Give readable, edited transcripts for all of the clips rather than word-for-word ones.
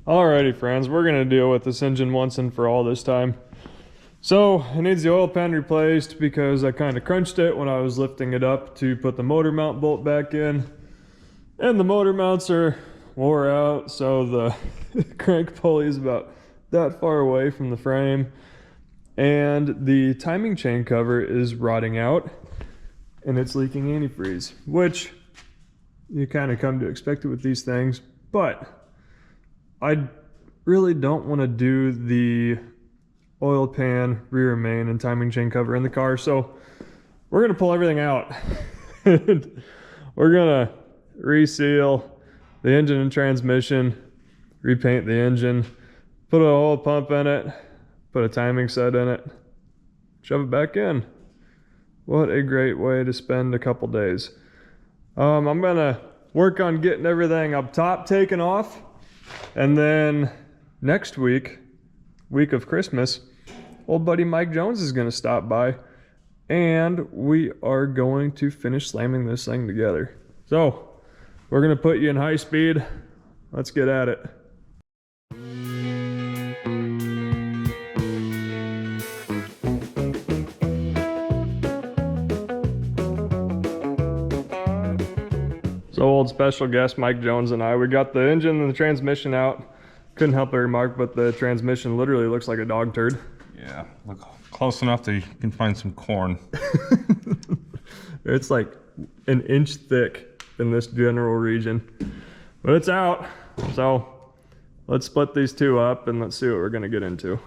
Alrighty friends, we're going to deal with this engine once and for all this time. So it needs the oil pan replaced because I kind of crunched it when I was lifting it up to put the motor mount bolt back in. And the motor mounts are wore out, so the crank pulley is about that far away from the frame. And the timing chain cover is rotting out and it's leaking antifreeze, which you kind of come to expect it with these things, but I really don't want to do the oil pan, rear main, and timing chain cover in the car, so we're going to pull everything out. We're going to reseal the engine and transmission, repaint the engine, put an oil pump in it, put a timing set in it, shove it back in. What a great way to spend a couple days. I'm going to work on getting everything up top taken off. And then next week of Christmas, old buddy Mike Jones is going to stop by and we are going to finish slamming this thing together. So we're going to put you in high speed. Let's get at it. So old special guest Mike Jones and I, we got the engine and the transmission out. Couldn't help but remark, but the transmission literally looks like a dog turd. Yeah, look close enough that you can find some corn. It's like an inch thick in this general region. But it's out, so let's split these two up and let's see what we're gonna get into.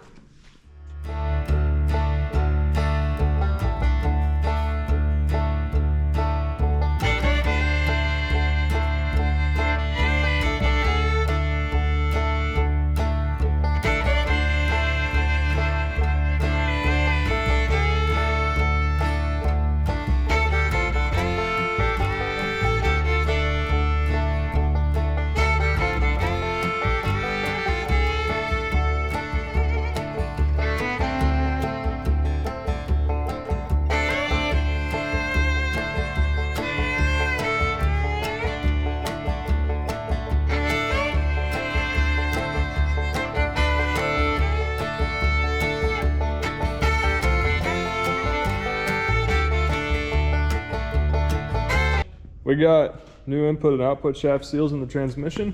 We got new input and output shaft seals in the transmission,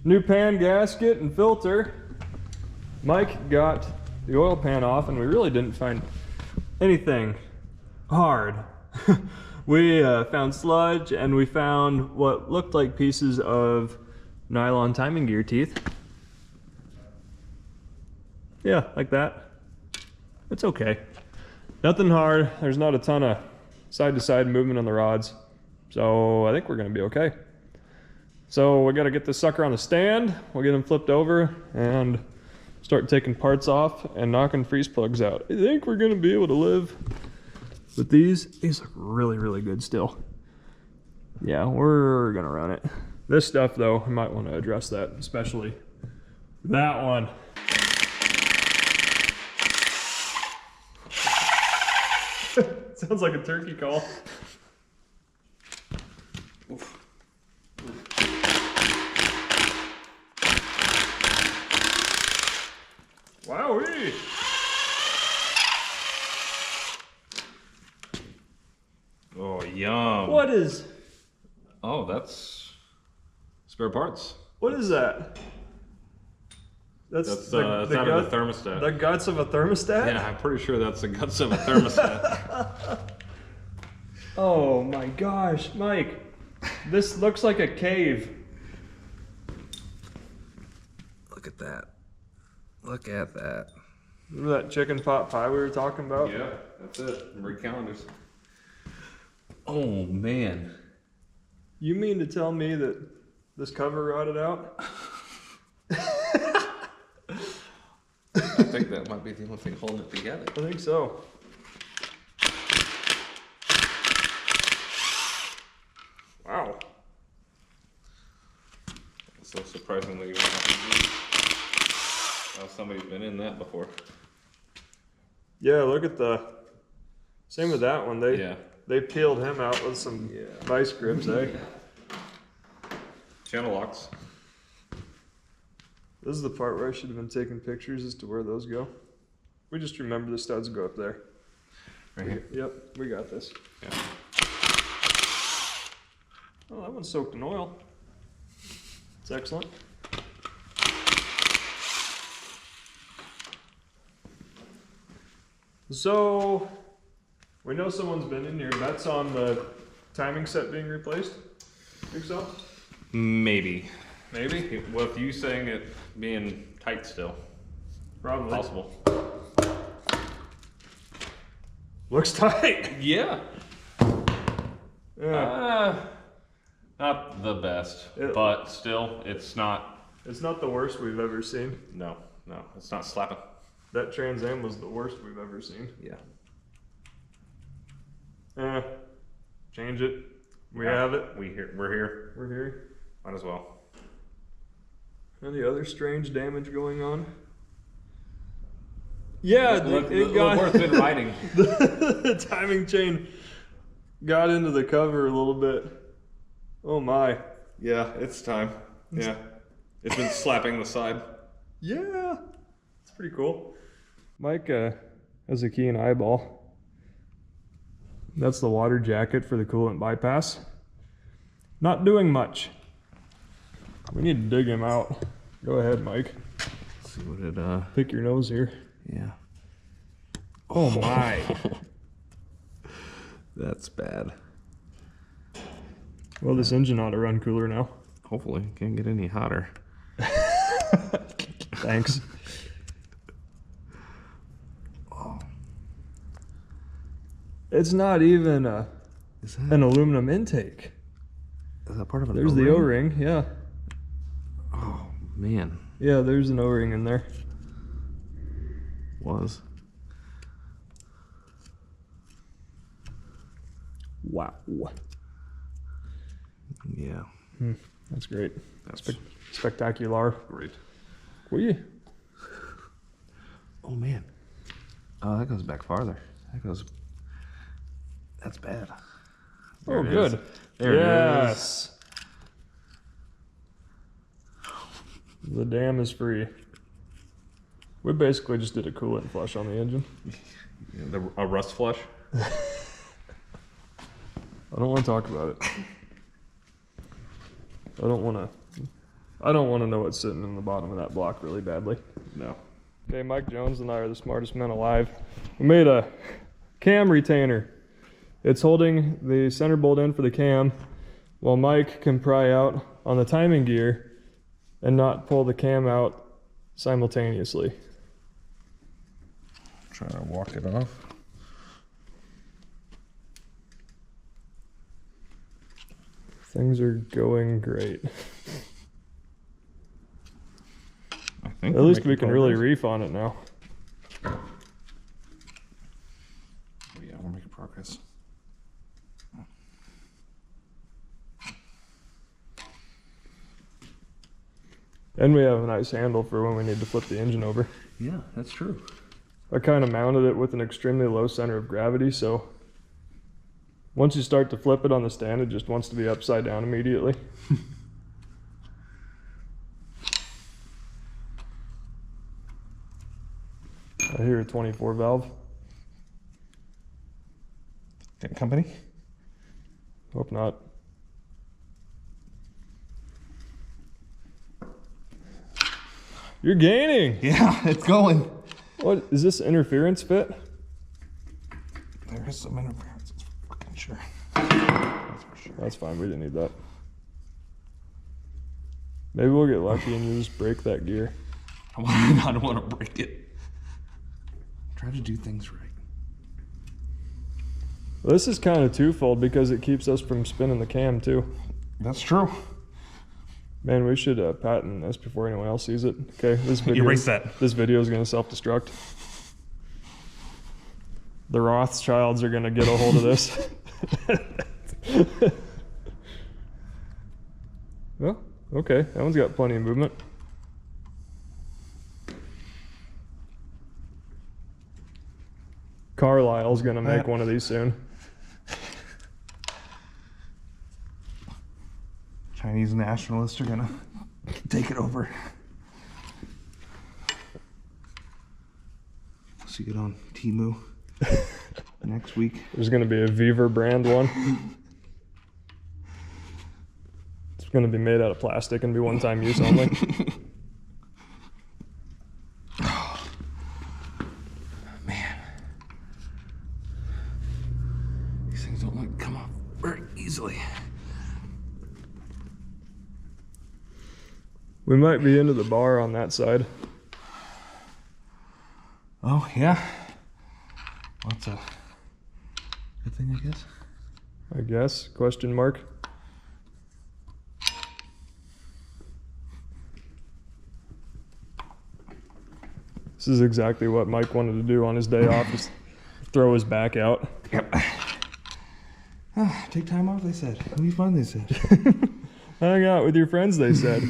new pan gasket and filter. Mike got the oil pan off and we really didn't find anything hard. We found sludge and we found what looked like pieces of nylon timing gear teeth. Yeah, like that. It's okay. Nothing hard. There's not a ton of side-to-side movement on the rods. So I think we're gonna be okay. So we gotta get this sucker on the stand. We'll get him flipped over and start taking parts off and knocking freeze plugs out. I think we're gonna be able to live with these. These look really, really good still. Yeah, we're gonna run it. This stuff though, I might wanna address that, especially that one. Sounds like a turkey call. Wowee! Oh, yum. What is? Oh, that's spare parts. What is that? That's out of the thermostat. The guts of a thermostat? Yeah, I'm pretty sure that's the guts of a thermostat. Oh my gosh, Mike. This looks like a cave. Look at that. Look at that. Remember that chicken pot pie we were talking about? Yeah, that's it. Read calendars. Oh, man. You mean to tell me that this cover rotted out? I think that might be the only thing holding it together. I think so. Wow. So surprisingly, somebody's been in that before. Yeah, look at the same with that one. They peeled him out with some vice grips, eh? Channel locks. This is the part where I should have been taking pictures as to where those go. We just remember the studs go up there. Right here. Yep, we got this. Yeah. Oh, that one's soaked in oil. It's excellent. So, we know someone's been in here. That's on the timing set being replaced? Think so? Maybe. Maybe? With you saying it being tight still. Probably. Possible. Looks tight. Yeah. Yeah. Not the best, but still, it's not. It's not the worst we've ever seen. No, it's not slapping. That Trans Am was the worst we've ever seen. Yeah. Change it. We have it. We're here. We're here. Might as well. Any other strange damage going on? Yeah, it got worth been riding. the timing chain got into the cover a little bit. Oh my. Yeah, it's time. Yeah. It's been slapping the side. Yeah. It's pretty cool. Mike has a keen eyeball. That's the water jacket for the coolant bypass. Not doing much. We need to dig him out. Go ahead, Mike. Let's see what it Pick your nose here. Yeah. Oh my. That's bad. Well, this engine ought to run cooler now. Hopefully, can't get any hotter. Thanks. Oh. It's not even Is that an aluminum intake. is that part of an There's the O-ring, yeah. Oh man. Yeah, there's an O-ring in there. Was. Wow. Yeah. That's great. That's Spectacular. great. We. Oh man. Oh, that goes back farther. That's bad. There Oh, it good. is. There it Yes. The dam is free. We basically just did a coolant flush on the engine. Yeah, a rust flush. I don't want to talk about it. I don't want to know what's sitting in the bottom of that block really badly. No. Okay, Mike Jones and I are the smartest men alive. We made a cam retainer. It's holding the center bolt in for the cam while Mike can pry out on the timing gear and not pull the cam out simultaneously. Trying to walk it off. Things are going great. I think At least we can really reef on it now. Oh, yeah, we're making progress. And we have a nice handle for when we need to flip the engine over. Yeah, that's true. I kind of mounted it with an extremely low center of gravity, so once you start to flip it on the stand, it just wants to be upside down immediately. I hear a 24 valve. That company? Hope not. You're gaining. Yeah, it's going. What is this interference fit? There is some interference. It's fucking sure. That's for sure. That's fine. We didn't need that. Maybe we'll get lucky and you just break that gear. I don't want to break it. Try to do things right. Well, this is kind of twofold because it keeps us from spinning the cam too. That's true. Man, we should patent this before anyone else sees it. Okay, this video. Erase that. This video is going to self-destruct. The Rothschilds are going to get a hold of this. Well, okay, that one's got plenty of movement. Carlisle's going to make one of these soon. Chinese nationalists are gonna take it over. see it on Temu next week. There's gonna be a Viver brand one. It's gonna be made out of plastic and be one-time use only. Man, these things don't like come off very easily. We might be into the bar on that side. Oh yeah, well, that's a good thing, I guess. I guess, question mark. This is exactly what Mike wanted to do on his day off, just throw his back out. Yep. Take time off, they said. It'll be fun, they said. Hang out with your friends, they said.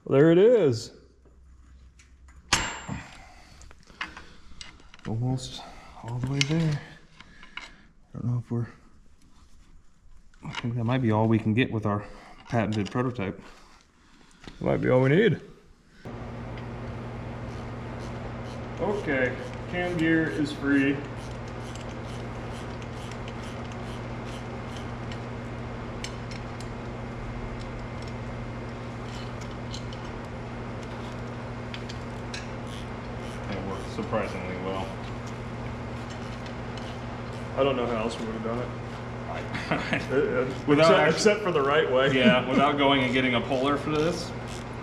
Well, there it is. Almost all the way there. I don't know if we're... I think that might be all we can get with our patented prototype. Might be all we need. Okay, cam gear is free. It worked surprisingly well. I don't know how else we would have done it. Without except for the right way. Yeah, without going and getting a puller for this,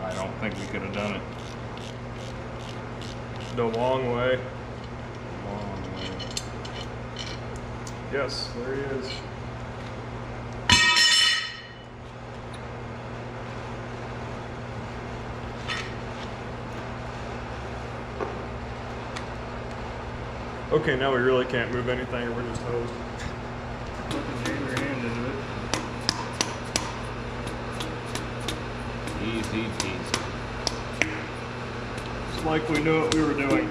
I don't think we could have done it. The long way. Long way. Yes, there he is. Okay, now we really can't move anything or we're just hosed. Jam your hand into it. Easy peasy. It's like we knew what we were doing.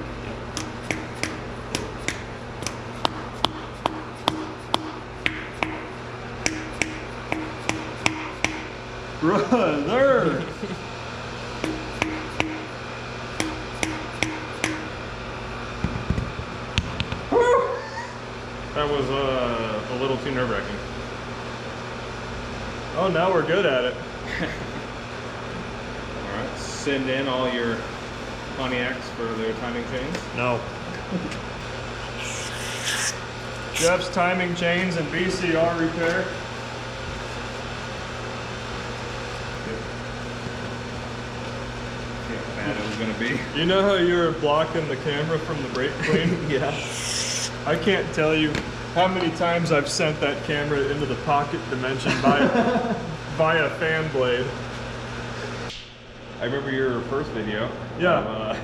Brother! That was a little too nerve-wracking. Oh, now we're good at it. All right, send in all your Pontiacs for their timing chains. No. Jeff's timing chains and VCR repair. See how bad it was gonna be. You know how you were blocking the camera from the brake clean? Yeah. I can't tell you how many times I've sent that camera into the pocket dimension via fan blade. I remember your first video. Yeah.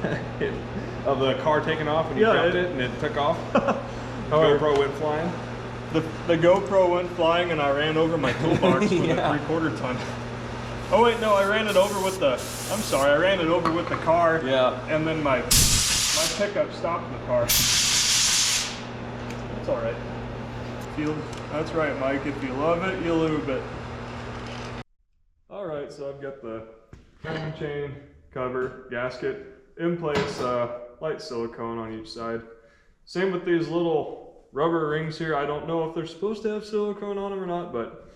Of the car taking off and you Yeah, dropped it and it took off. GoPro went flying. The GoPro went flying and I ran over my toolbox with Yeah. a 3/4 ton. Oh wait, no, I ran it over with the, I'm sorry, I ran it over with the car. Yeah. And then my pickup stopped the car. That's all right. That's right, Mike. If you love it, you lube it. All right, so I've got the timing chain, cover, gasket in place, light silicone on each side. Same with these little rubber rings here. I don't know if they're supposed to have silicone on them or not, but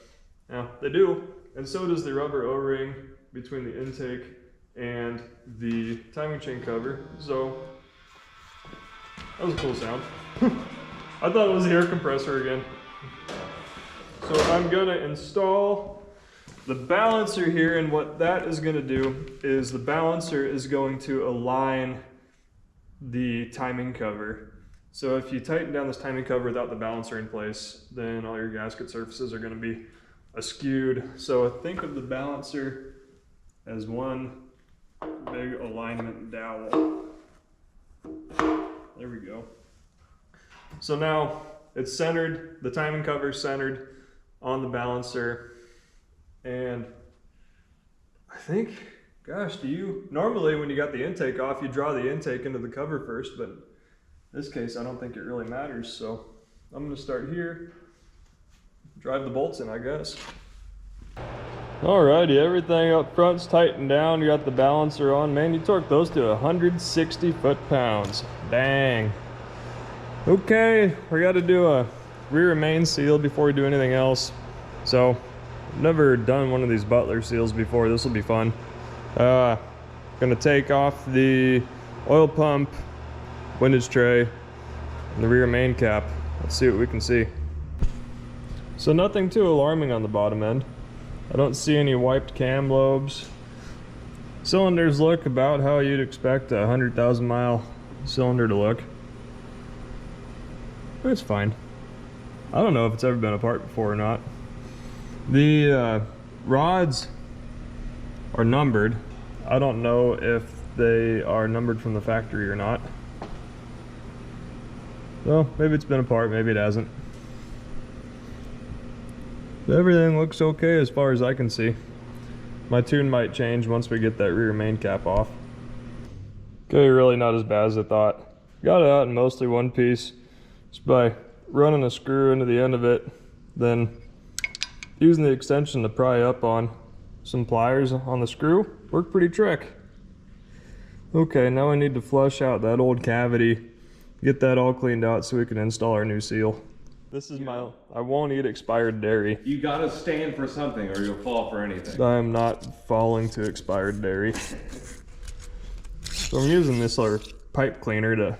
yeah, they do. And so does the rubber O-ring between the intake and the timing chain cover. So that was a cool sound. I thought it was the air compressor again. So I'm gonna install the balancer here, and what that is gonna do is the balancer is going to align the timing cover. So if you tighten down this timing cover without the balancer in place, then all your gasket surfaces are gonna be askewed. So think of the balancer as one big alignment dowel. There we go. So now it's centered, the timing cover is centered on the balancer, and I think, gosh, normally when you got the intake off, you draw the intake into the cover first, but in this case, I don't think it really matters. So I'm gonna start here, drive the bolts in, I guess. Alrighty, everything up front's tightened down. You got the balancer on. Man, you torqued those to 160 foot-pounds. Dang. Okay, we got to do a rear main seal before we do anything else. So, I've never done one of these Butler seals before. This will be fun. Gonna take off the oil pump, windage tray, and the rear main cap. Let's see what we can see. So nothing too alarming on the bottom end. I don't see any wiped cam lobes. Cylinders look about how you'd expect a 100,000 mile cylinder to look. But it's fine. I don't know if it's ever been apart before or not. The rods are numbered. I don't know if they are numbered from the factory or not. Well, maybe it's been apart, maybe it hasn't. Everything looks okay as far as I can see. My tune might change once we get that rear main cap off. Okay, really not as bad as I thought. Got it out in mostly one piece just by running a screw into the end of it, then using the extension to pry up on some pliers on the screw. Worked pretty trick. Okay, now I need to flush out that old cavity, get that all cleaned out so we can install our new seal. This is I won't eat expired dairy. You gotta stand for something or you'll fall for anything. I am not falling to expired dairy. So I'm using this pipe cleaner to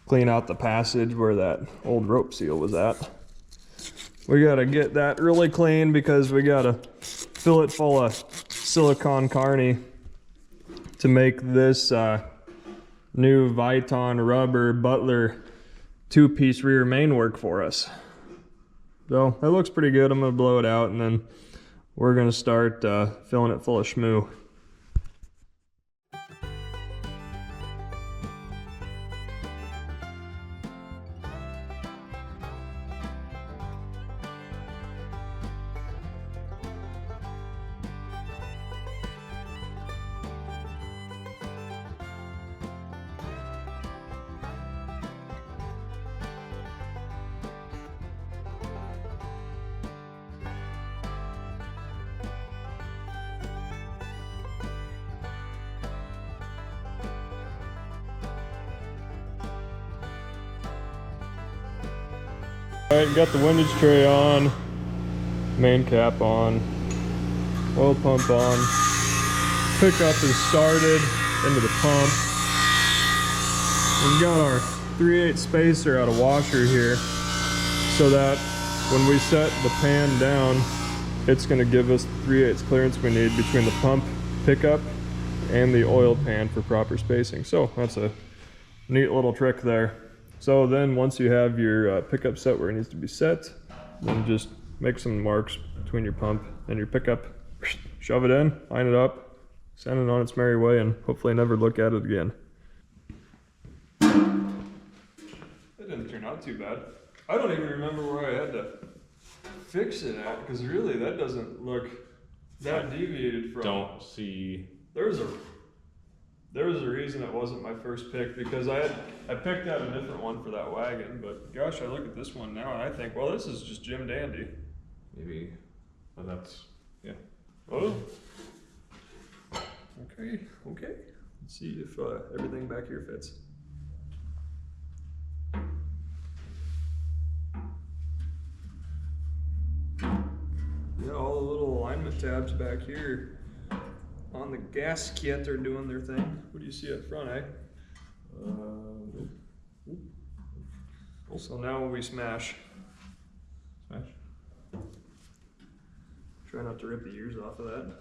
clean out the passage where that old rope seal was at. We gotta get that really clean because we gotta fill it full of silicone carne to make this new Viton rubber Butler 2-piece rear main work for us. So that looks pretty good. I'm gonna blow it out and then we're gonna start filling it full of schmoo. Alright, got the windage tray on, main cap on, oil pump on, pickup is started into the pump. We've got our 3/8 spacer out of washer here so that when we set the pan down, it's going to give us the 3/8 clearance we need between the pump pickup and the oil pan for proper spacing. So that's a neat little trick there. So then once you have your pickup set where it needs to be set, then just make some marks between your pump and your pickup, shove it in, line it up, send it on its merry way, and hopefully never look at it again. That didn't turn out too bad. I don't even remember where I had to fix it at, because really that doesn't look that deviated from. Don't see. There was a reason it wasn't my first pick, because I picked out a different one for that wagon, but gosh, I look at this one now and I think, well, this is just Jim Dandy. Maybe. But that's, yeah. Oh. Okay. Let's see if everything back here fits. Yeah, all the little alignment tabs back here on the gasket are doing their thing. What do you see up front, eh? So now we smash. Try not to rip the ears off of that.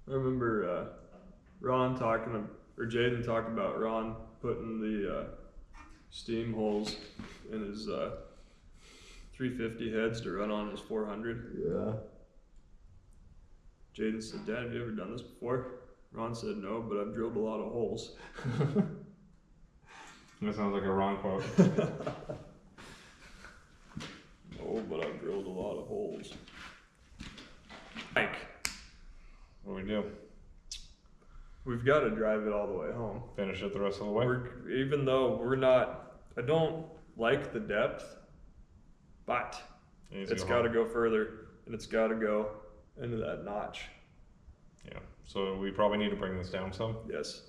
I remember Ron talking, or Jaden talking about Ron putting the steam holes in his 350 heads to run on his 400. Yeah. Jaden said, "Dad, have you ever done this before?" Ron said, "No, but I've drilled a lot of holes." That sounds like a Ron quote. "No, but I've drilled a lot of holes." Mike, What do we do? we've got to drive it all the way home. Finish it the rest of the way? Even though we're not, I don't like the depth, but it's got to go further, and it's got to go into that notch. Yeah. So we probably need to bring this down some. Yes.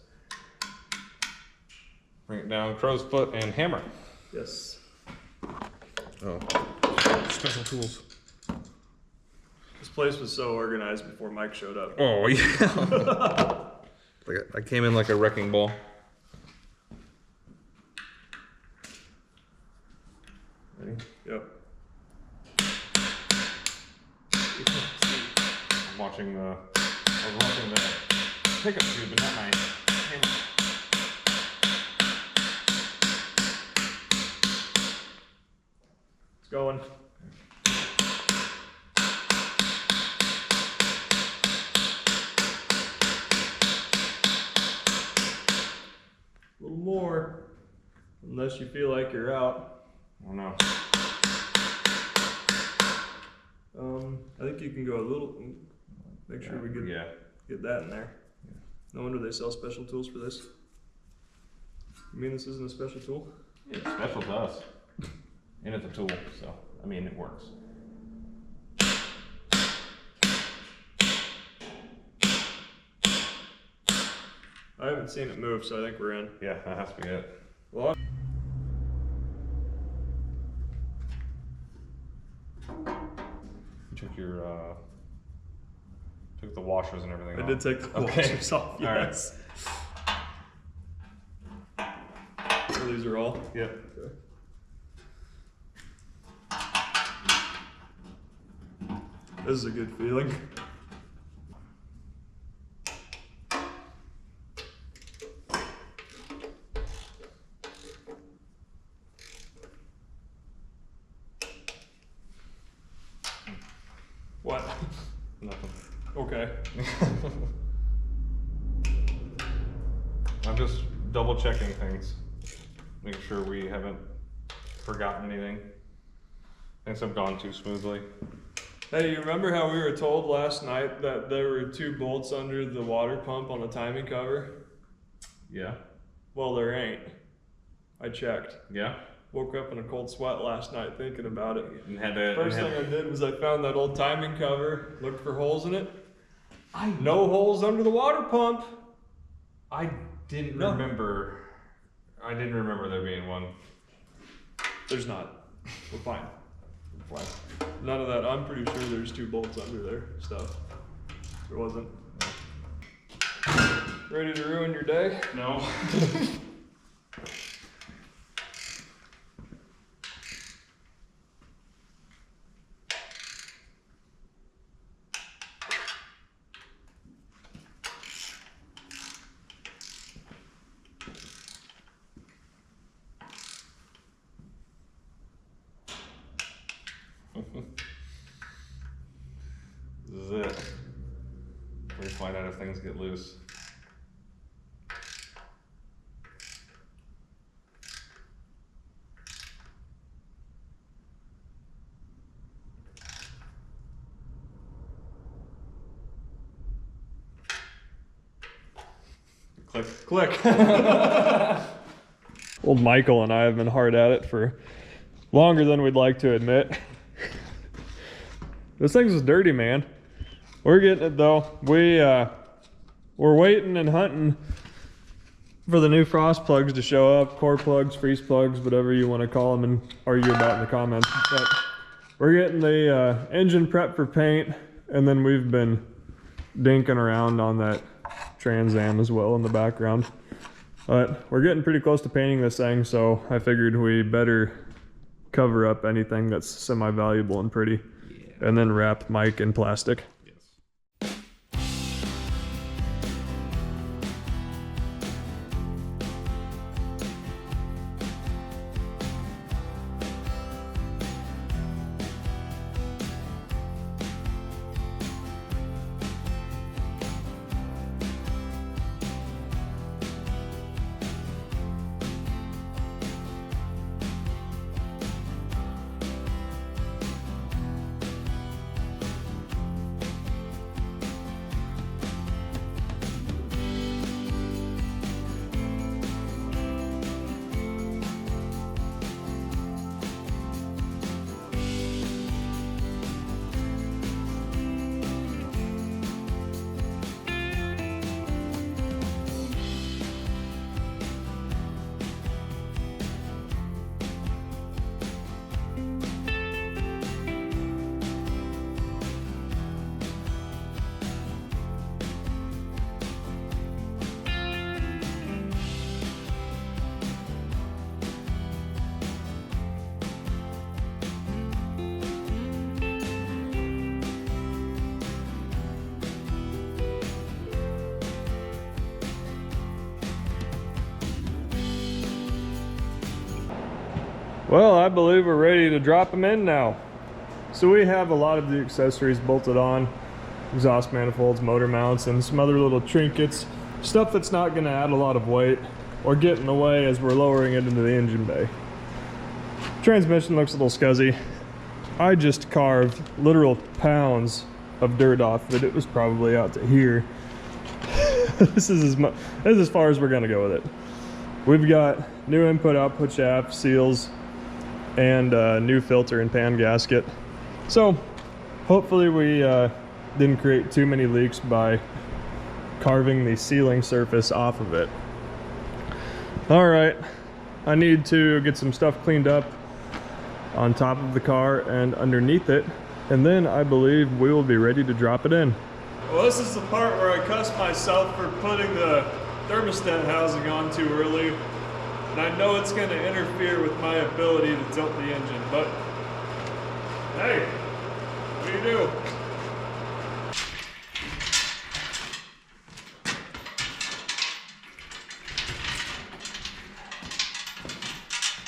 Bring it down, crow's foot, and hammer. Yes. Oh, special tools. This place was so organized before Mike showed up. Oh yeah. I came in like a wrecking ball. Ready? Yep. I'm watching the. I was watching the pickup tube, but not my hammer. It's going. A little more, unless you feel like you're out. Oh no. I think you can go a little. Make sure we get that in there. Yeah. No wonder they sell special tools for this. You mean this isn't a special tool? It's special to us. And it's a tool, so I mean it works. I haven't seen it move, so I think we're in. Yeah, that has to be it. Well, You took your took the washers and everything I off. did take the Okay. washers off. All right. Yes. So these are all. Yep. Okay. This is a good feeling. What? Nothing. Okay. I'm just double checking things. Make sure we haven't forgotten anything. Things have gone too smoothly. Hey, you remember how we were told last night that there were 2 bolts under the water pump on the timing cover? Yeah. Well, there ain't. I checked. Yeah. Woke up in a cold sweat last night thinking about it. And had to. First thing I did was I found that old timing cover, looked for holes in it. No holes under the water pump. I didn't No. remember. I didn't remember there being one. There's not. We're fine. We're fine. None of that. I'm pretty sure there's 2 bolts under there. Stuff. There wasn't. Ready to ruin your day? No. This is it. We find out if things get loose. Click. Click. Old Michael and I have been hard at it for longer than we'd like to admit. This thing's is dirty, man. We're getting it though. We're waiting and hunting for the new frost plugs to show up, core plugs, freeze plugs, whatever you want to call them and argue about in the comments. But we're getting the engine prep for paint, and then we've been dinking around on that Trans Am as well in the background. But we're getting pretty close to painting this thing, so I figured we better cover up anything that's semi-valuable and pretty, and then wrap Mike in plastic. Well, I believe we're ready to drop them in now. So we have a lot of the accessories bolted on, exhaust manifolds, motor mounts, and some other little trinkets, stuff that's not going to add a lot of weight or get in the way as we're lowering it into the engine bay. Transmission looks a little scuzzy. I just carved literal pounds of dirt off of it. It was probably out to here. This is as far as we're going to go with it. We've got new input output shaft seals and a new filter and pan gasket. So hopefully we didn't create too many leaks by carving the sealing surface off of it. All right, I need to get some stuff cleaned up on top of the car and underneath it, and then I believe we will be ready to drop it in. Well, this is the part where I cuss myself for putting the thermostat housing on too early, and I know it's going to interfere with my ability to tilt the engine, but hey, what do you do?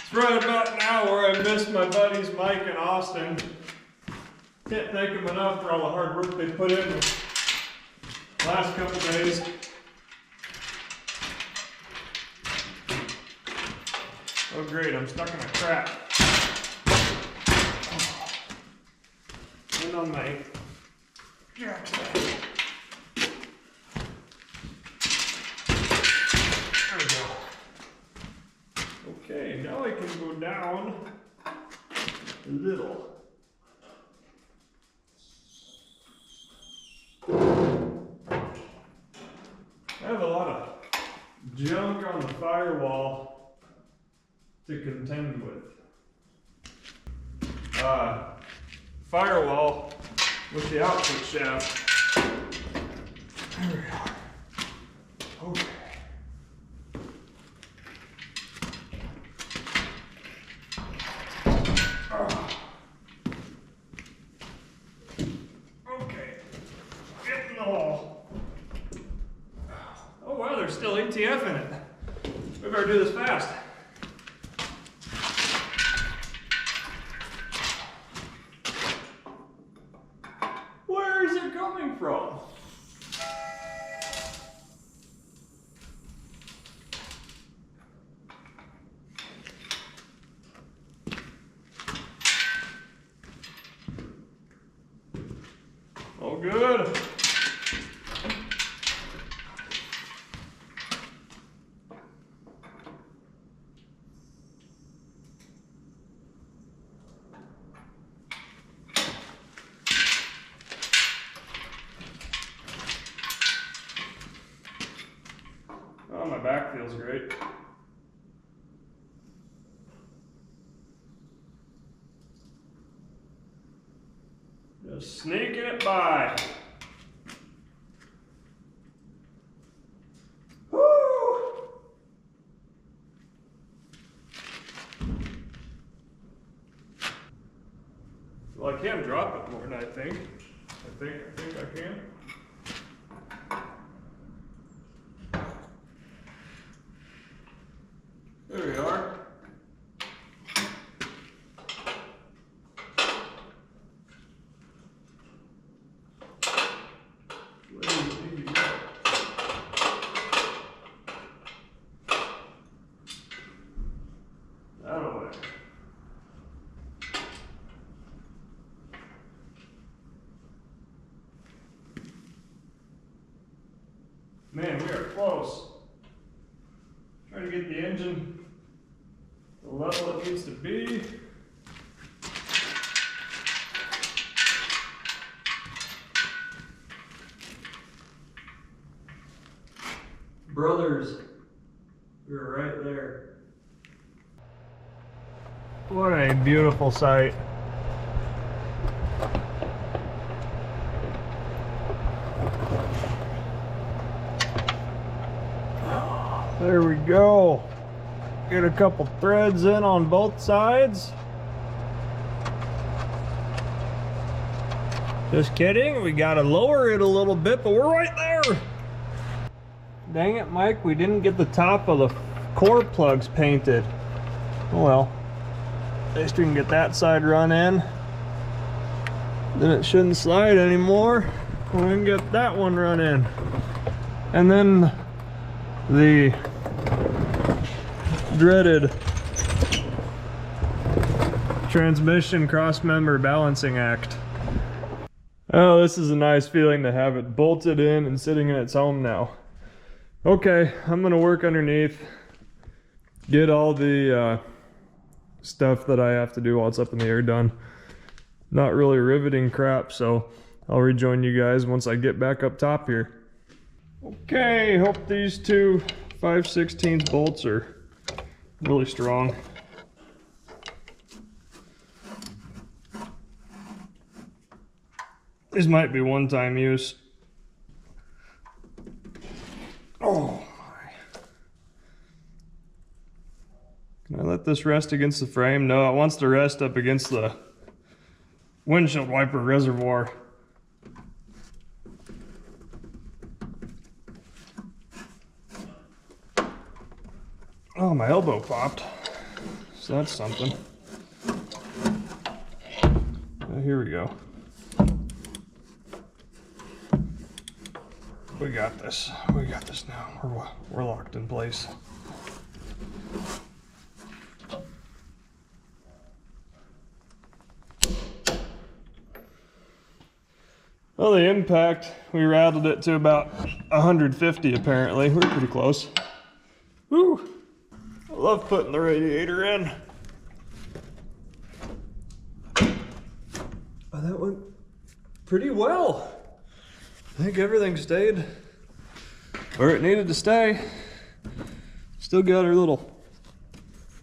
It's right about now where I missed my buddies Mike and Austin. Can't thank them enough for all the hard work they put in the last couple days. Oh great, I'm stuck in a trap. And on my jack stand. There we go. Okay, now I can go down a little. I have a lot of junk on the firewall to contend with. Firewall with the output shaft. There we are. Okay. Okay. Get in the hole. Oh wow, there's still ATF in it. We better do this fast. Where is it coming from? Oh, good. Oh, my back feels great. Just sneaking it by. Woo! Well, I can drop it more than I think. I think I can. There we are. Where do you think you go? That'll work. Man, we are close. Trying to get the engine the level it needs to be. Brothers, we're right there. What a beautiful sight. There we go. Get a couple threads in on both sides. Just kidding, we gotta lower it a little bit, but we're right there. Dang it, Mike, we didn't get the top of the core plugs painted. Oh well. At least we can get that side run in. Then it shouldn't slide anymore. We can get that one run in. And then the dreaded transmission cross-member balancing act. Oh, this is a nice feeling to have it bolted in and sitting in its home now. Okay, I'm gonna work underneath, get all the stuff that I have to do while it's up in the air done. Not really riveting crap, so I'll rejoin you guys once I get back up top here. Okay, hope these two 5/16 bolts are really strong. These might be one-time use. Oh my. Can I let this rest against the frame? No, it wants to rest up against the windshield wiper reservoir. Oh, my elbow popped. So that's something. Here we go. We got this. We got this now. We're locked in place. Well, the impact, we rattled it to about 150 apparently. We're pretty close. Woo! I love putting the radiator in. Oh, that went pretty well. I think everything stayed where it needed to stay. Still got our little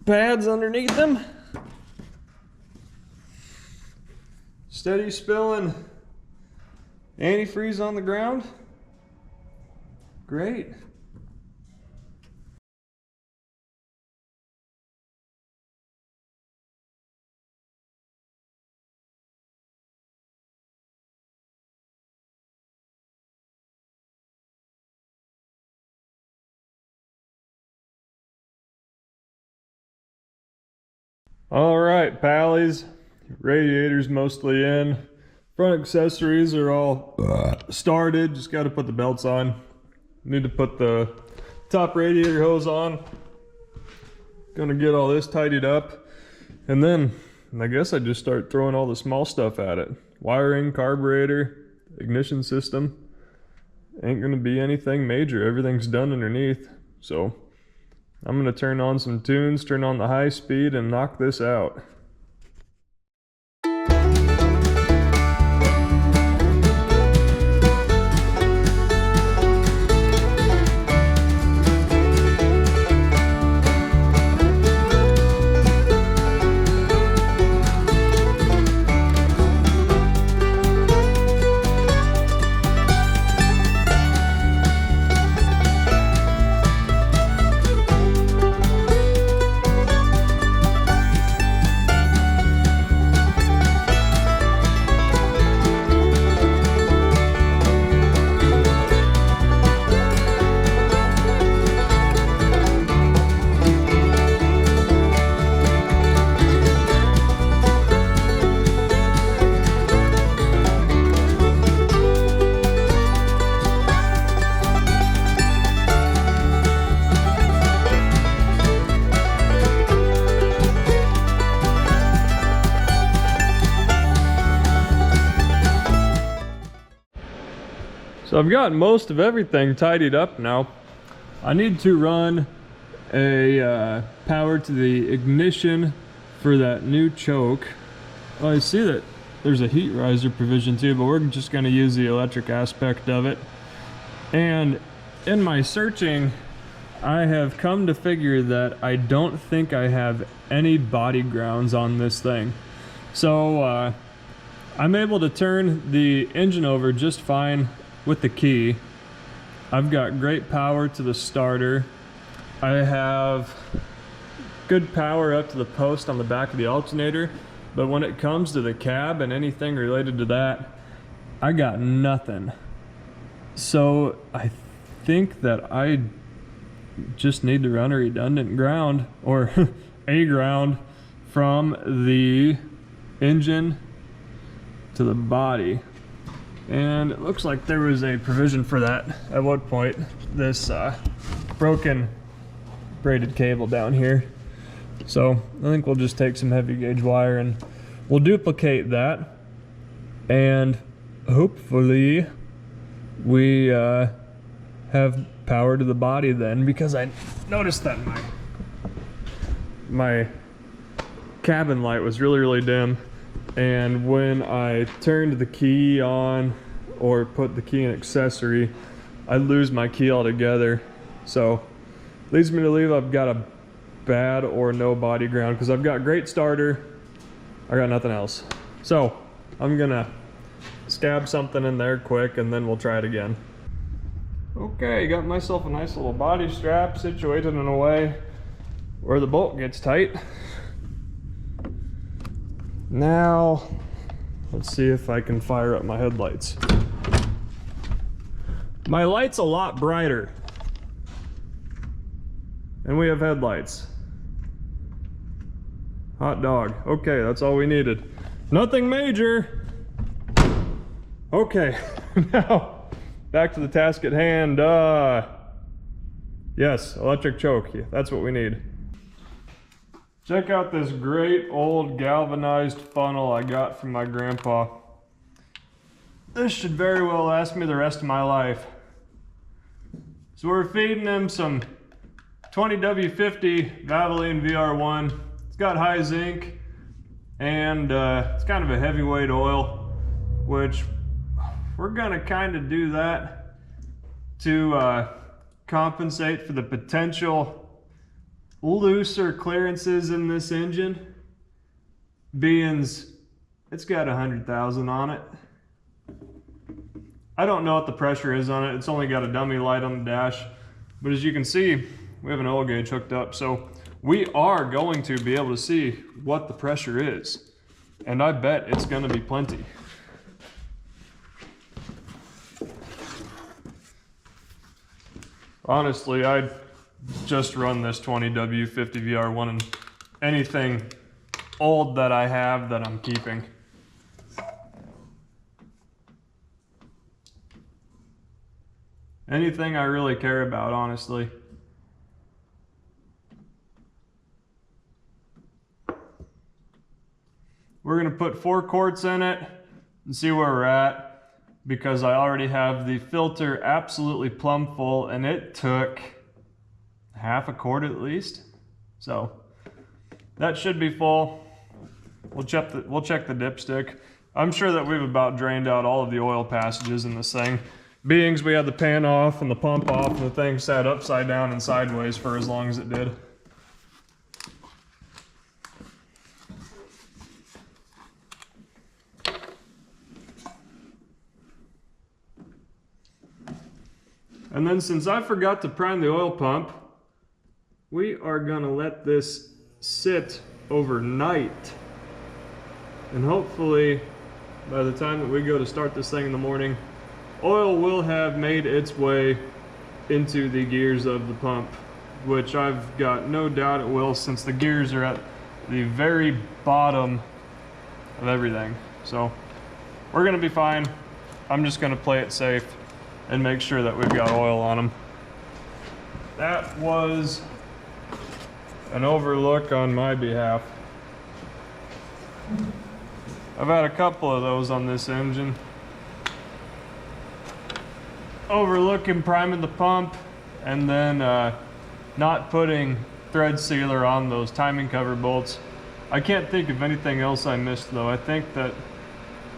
pads underneath them. Steady spilling antifreeze on the ground. Great. All right, pallies, radiator's mostly in. Front accessories are all started, just got to put the belts on. Need to put the top radiator hose on. Gonna get all this tidied up. And then I guess I just start throwing all the small stuff at it. Wiring, carburetor, ignition system. Ain't gonna be anything major, everything's done underneath. So I'm gonna turn on some tunes, turn on the high speed, and knock this out. So I've got most of everything tidied up now. I need to run a power to the ignition for that new choke. Well, I see that there's a heat riser provision too, but we're just going to use the electric aspect of it. And in my searching, I have come to figure that I don't think I have any body grounds on this thing. So I'm able to turn the engine over just fine with the key. I've got great power to the starter. I have good power up to the post on the back of the alternator, but when it comes to the cab and anything related to that, I got nothing. So I think that I just need to run a redundant ground or a ground from the engine to the body. And it looks like there was a provision for that at one point. This broken braided cable down here. So I think we'll just take some heavy gauge wire and we'll duplicate that. And hopefully we have power to the body then, because I noticed that my cabin light was really dim, and when I turned the key on or put the key in accessory, I lose my key altogether. So leads me to believe I've got a bad or no body ground, because I've got great starter, I got nothing else. So I'm gonna scab something in there quick and then we'll try it again. Okay, got myself a nice little body strap situated in a way where the bolt gets tight. Now, let's see if I can fire up my headlights. My light's a lot brighter. And we have headlights. Hot dog. Okay, that's all we needed. Nothing major. Okay, now back to the task at hand. Yes, electric choke. Yeah, that's what we need. Check out this great old galvanized funnel I got from my grandpa. This should very well last me the rest of my life. So we're feeding him some 20W50 Valvoline VR1. It's got high zinc and it's kind of a heavyweight oil, which we're gonna kind of do that to compensate for the potential looser clearances in this engine, being it's got 100,000 on it. I don't know what the pressure is on it. It's only got a dummy light on the dash, but as you can see, we have an oil gauge hooked up, so we are going to be able to see what the pressure is, and I bet it's going to be plenty. Honestly, I'd just run this 20W50 VR1 and anything old that I have that I'm keeping. Anything I really care about, honestly. We're gonna put 4 quarts in it and see where we're at, because I already have the filter absolutely plumb full and it took half a quart at least. So that should be full. We'll check the dipstick. I'm sure that we've about drained out all of the oil passages in this thing. Beings we had the pan off and the pump off and the thing sat upside down and sideways for as long as it did. And then since I forgot to prime the oil pump, we are gonna let this sit overnight. And hopefully by the time that we go to start this thing in the morning, oil will have made its way into the gears of the pump, which I've got no doubt it will, since the gears are at the very bottom of everything. So we're gonna be fine. I'm just gonna play it safe and make sure that we've got oil on them. That was an overlook on my behalf. I've had a couple of those on this engine. Overlooking priming the pump and then not putting thread sealer on those timing cover bolts. I can't think of anything else I missed though. I think that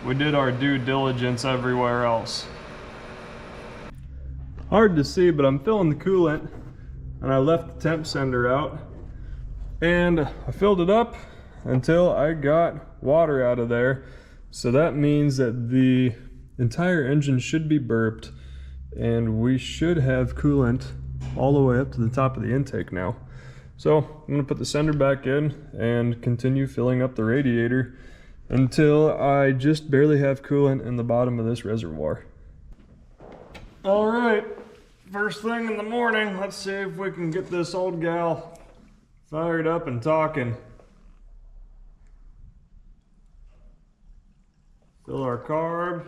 we did our due diligence everywhere else. Hard to see, but I'm filling the coolant and I left the temp sender out and I filled it up until I got water out of there. So that means that the entire engine should be burped and we should have coolant all the way up to the top of the intake now. So I'm gonna put the sender back in and continue filling up the radiator until I just barely have coolant in the bottom of this reservoir. All right, first thing in the morning, let's see if we can get this old gal fired up and talking. Fill our carb.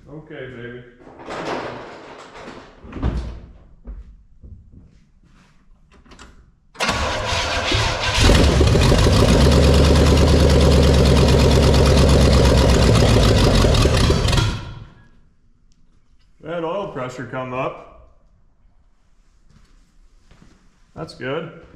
Okay, baby. That oil pressure come up. That's good.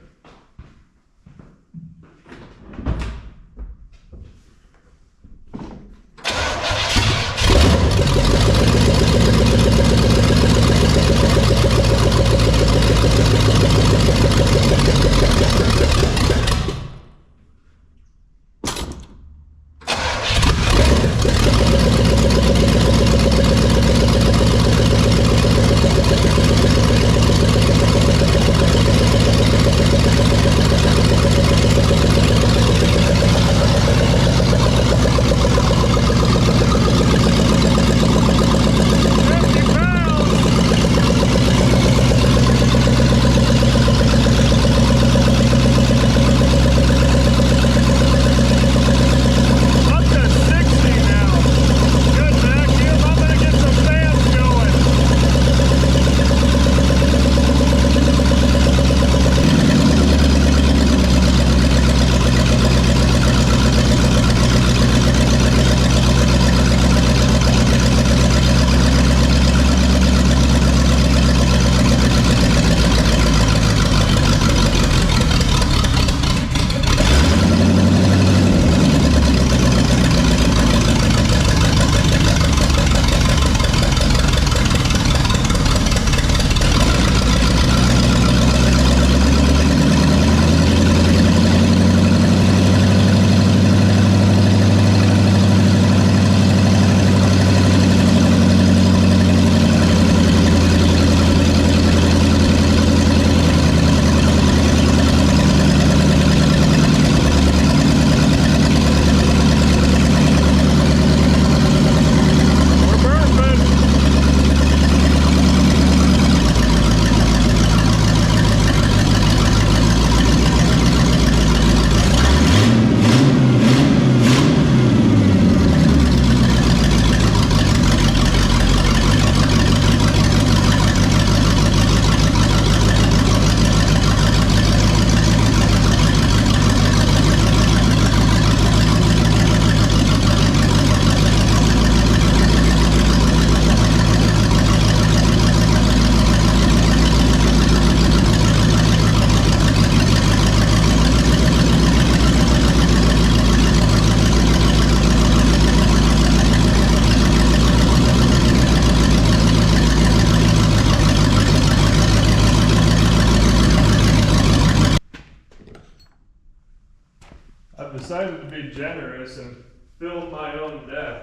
I've decided to be generous and fill my own death.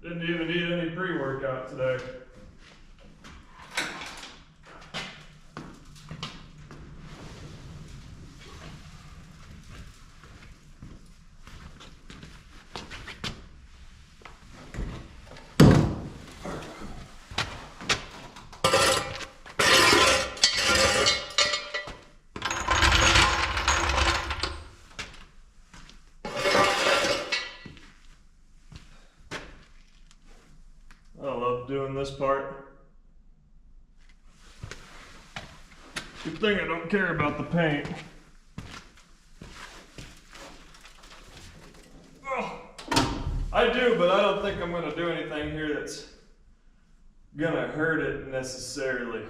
Didn't even need any pre-workout today. I love doing this part. Good thing I don't care about the paint. Oh, I do, but I don't think I'm going to do anything here that's going to hurt it necessarily.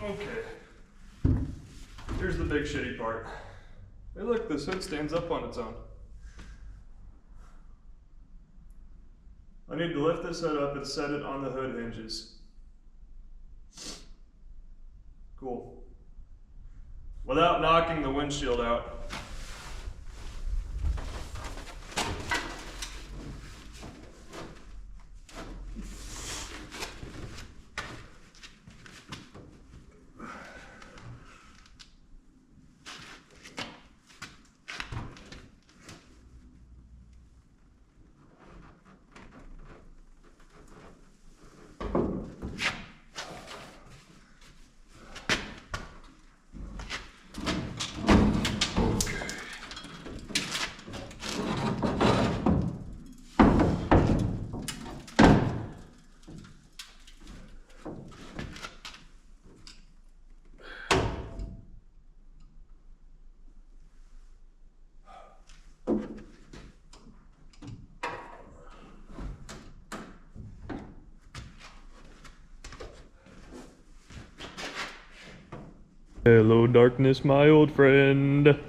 Okay. Here's the big shitty part. Hey look, this hood stands up on its own. I need to lift this hood up and set it on the hood hinges. Cool. Without knocking the windshield out. Hello darkness, my old friend.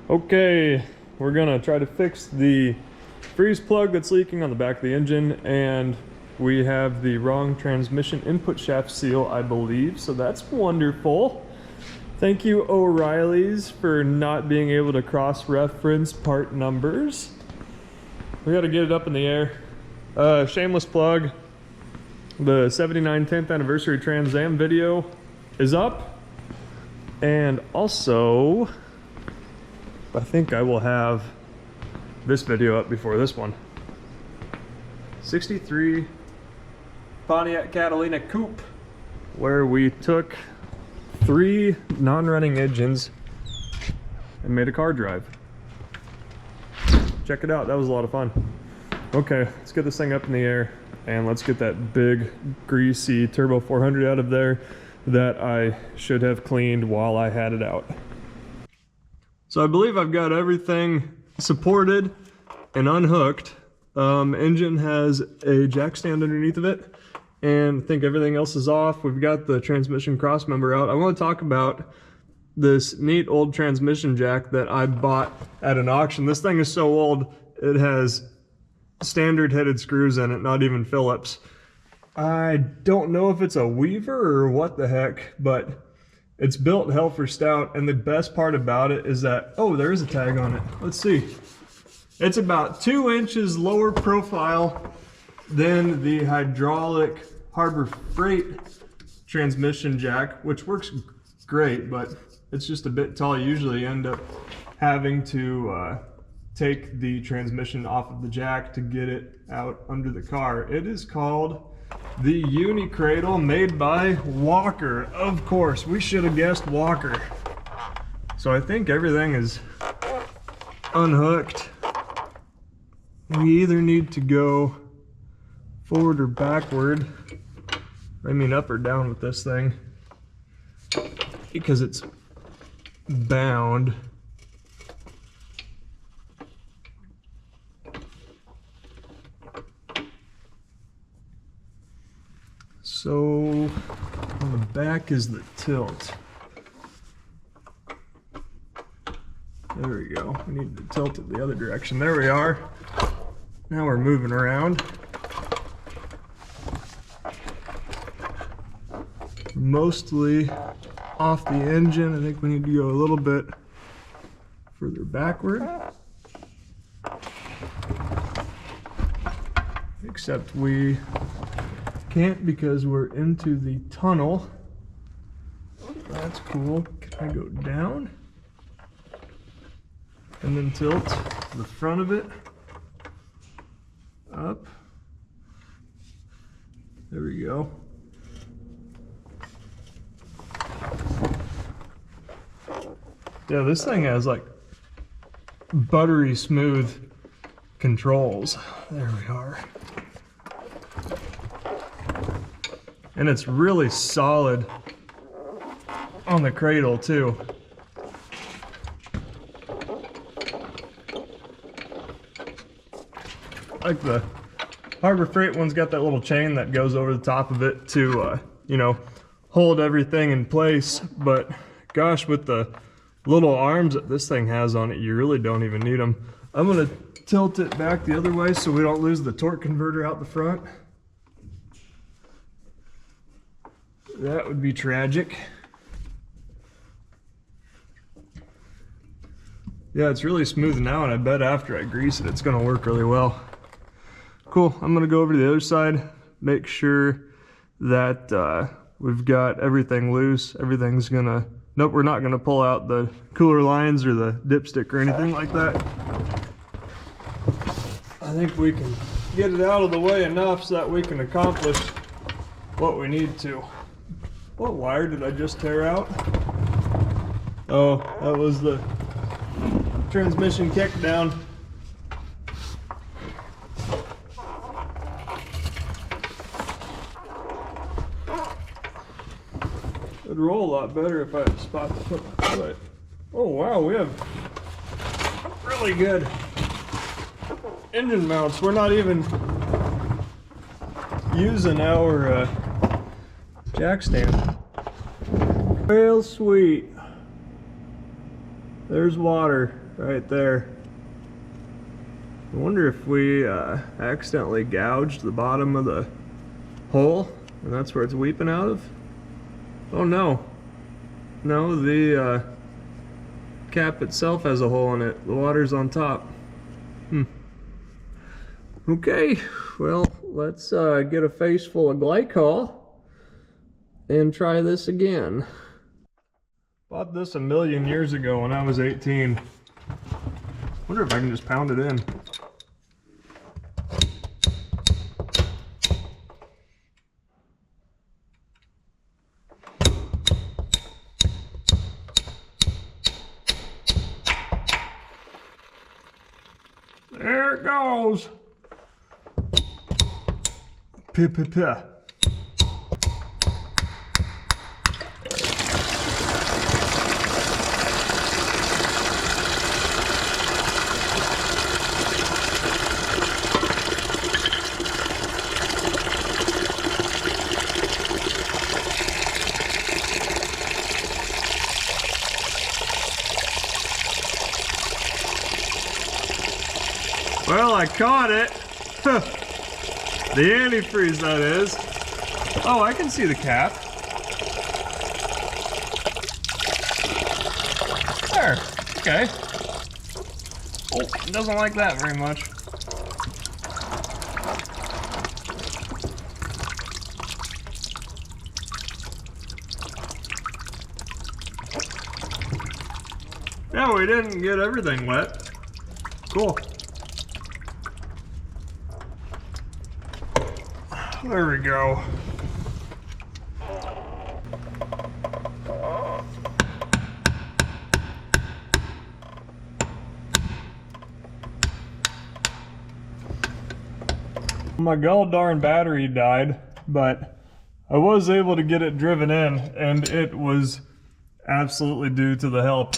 Okay, we're gonna try to fix the freeze plug that's leaking on the back of the engine, and we have the wrong transmission input shaft seal, I believe, so that's wonderful. Thank you, O'Reilly's, for not being able to cross-reference part numbers. We gotta get it up in the air. Shameless plug, the 79 10th anniversary Trans Am video is up, and also I think I will have this video up before this one. 63 Pontiac Catalina Coupe, where we took 3 non-running engines and made a car drive. Check it out, that was a lot of fun. Okay, let's get this thing up in the air and let's get that big greasy Turbo 400 out of there that I should have cleaned while I had it out. So I believe I've got everything supported and unhooked. Engine has a jack stand underneath of it, and I think everything else is off. We've got the transmission cross member out. I want to talk about this neat old transmission jack that I bought at an auction. This thing is so old, it has standard headed screws in it, not even Phillips. I don't know if it's a Weaver or what the heck, but it's built hell for stout, and the best part about it is that, oh, there is a tag on it. Let's see. It's about 2 inches lower profile than the hydraulic Harbor Freight transmission jack, which works great, but it's just a bit tall. You usually end up having to take the transmission off of the jack to get it out under the car. It is called the Uni Cradle, made by Walker. Of course, we should have guessed Walker. So I think everything is unhooked. We either need to go forward or backward. I mean up or down with this thing, because it's bound. So on the back is the tilt. There we go. We need to tilt it the other direction. There we are. Now we're moving around. Mostly off the engine. I think we need to go a little bit further backward. Except we can't because we're into the tunnel. That's cool. Can I go down? And then tilt the front of it up. There we go. Yeah, this thing has like buttery smooth controls. There we are. And it's really solid on the cradle too. Like the Harbor Freight one's got that little chain that goes over the top of it to, you know, hold everything in place. But gosh, with the little arms that this thing has on it, you really don't even need them. I'm gonna tilt it back the other way so we don't lose the torque converter out the front. That would be tragic. Yeah, it's really smooth now, and I bet after I grease it, it's gonna work really well. Cool, I'm gonna go over to the other side, make sure that we've got everything loose. Everything's gonna, nope, we're not gonna pull out the cooler lines or the dipstick or anything like that. I think we can get it out of the way enough so that we can accomplish what we need to. What wire did I just tear out? Oh, that was the transmission kick down. It'd roll a lot better if I had a spot to put my foot. Oh wow, we have really good engine mounts. We're not even using our jack stand. Real sweet. There's water right there. I wonder if we accidentally gouged the bottom of the hole and that's where it's weeping out of. Oh no. No, the cap itself has a hole in it. The water's on top. Okay, well, let's get a face full of glycol and try this again. Bought this a million years ago when I was 18. Wonder if I can just pound it in. There it goes. Pah. Well, I caught it. The antifreeze, that is. Oh, I can see the cap. There. Okay. Oh, it doesn't like that very much. Yeah, we didn't get everything wet. Cool. There we go. My god darn battery died, but I was able to get it driven in, and it was absolutely due to the help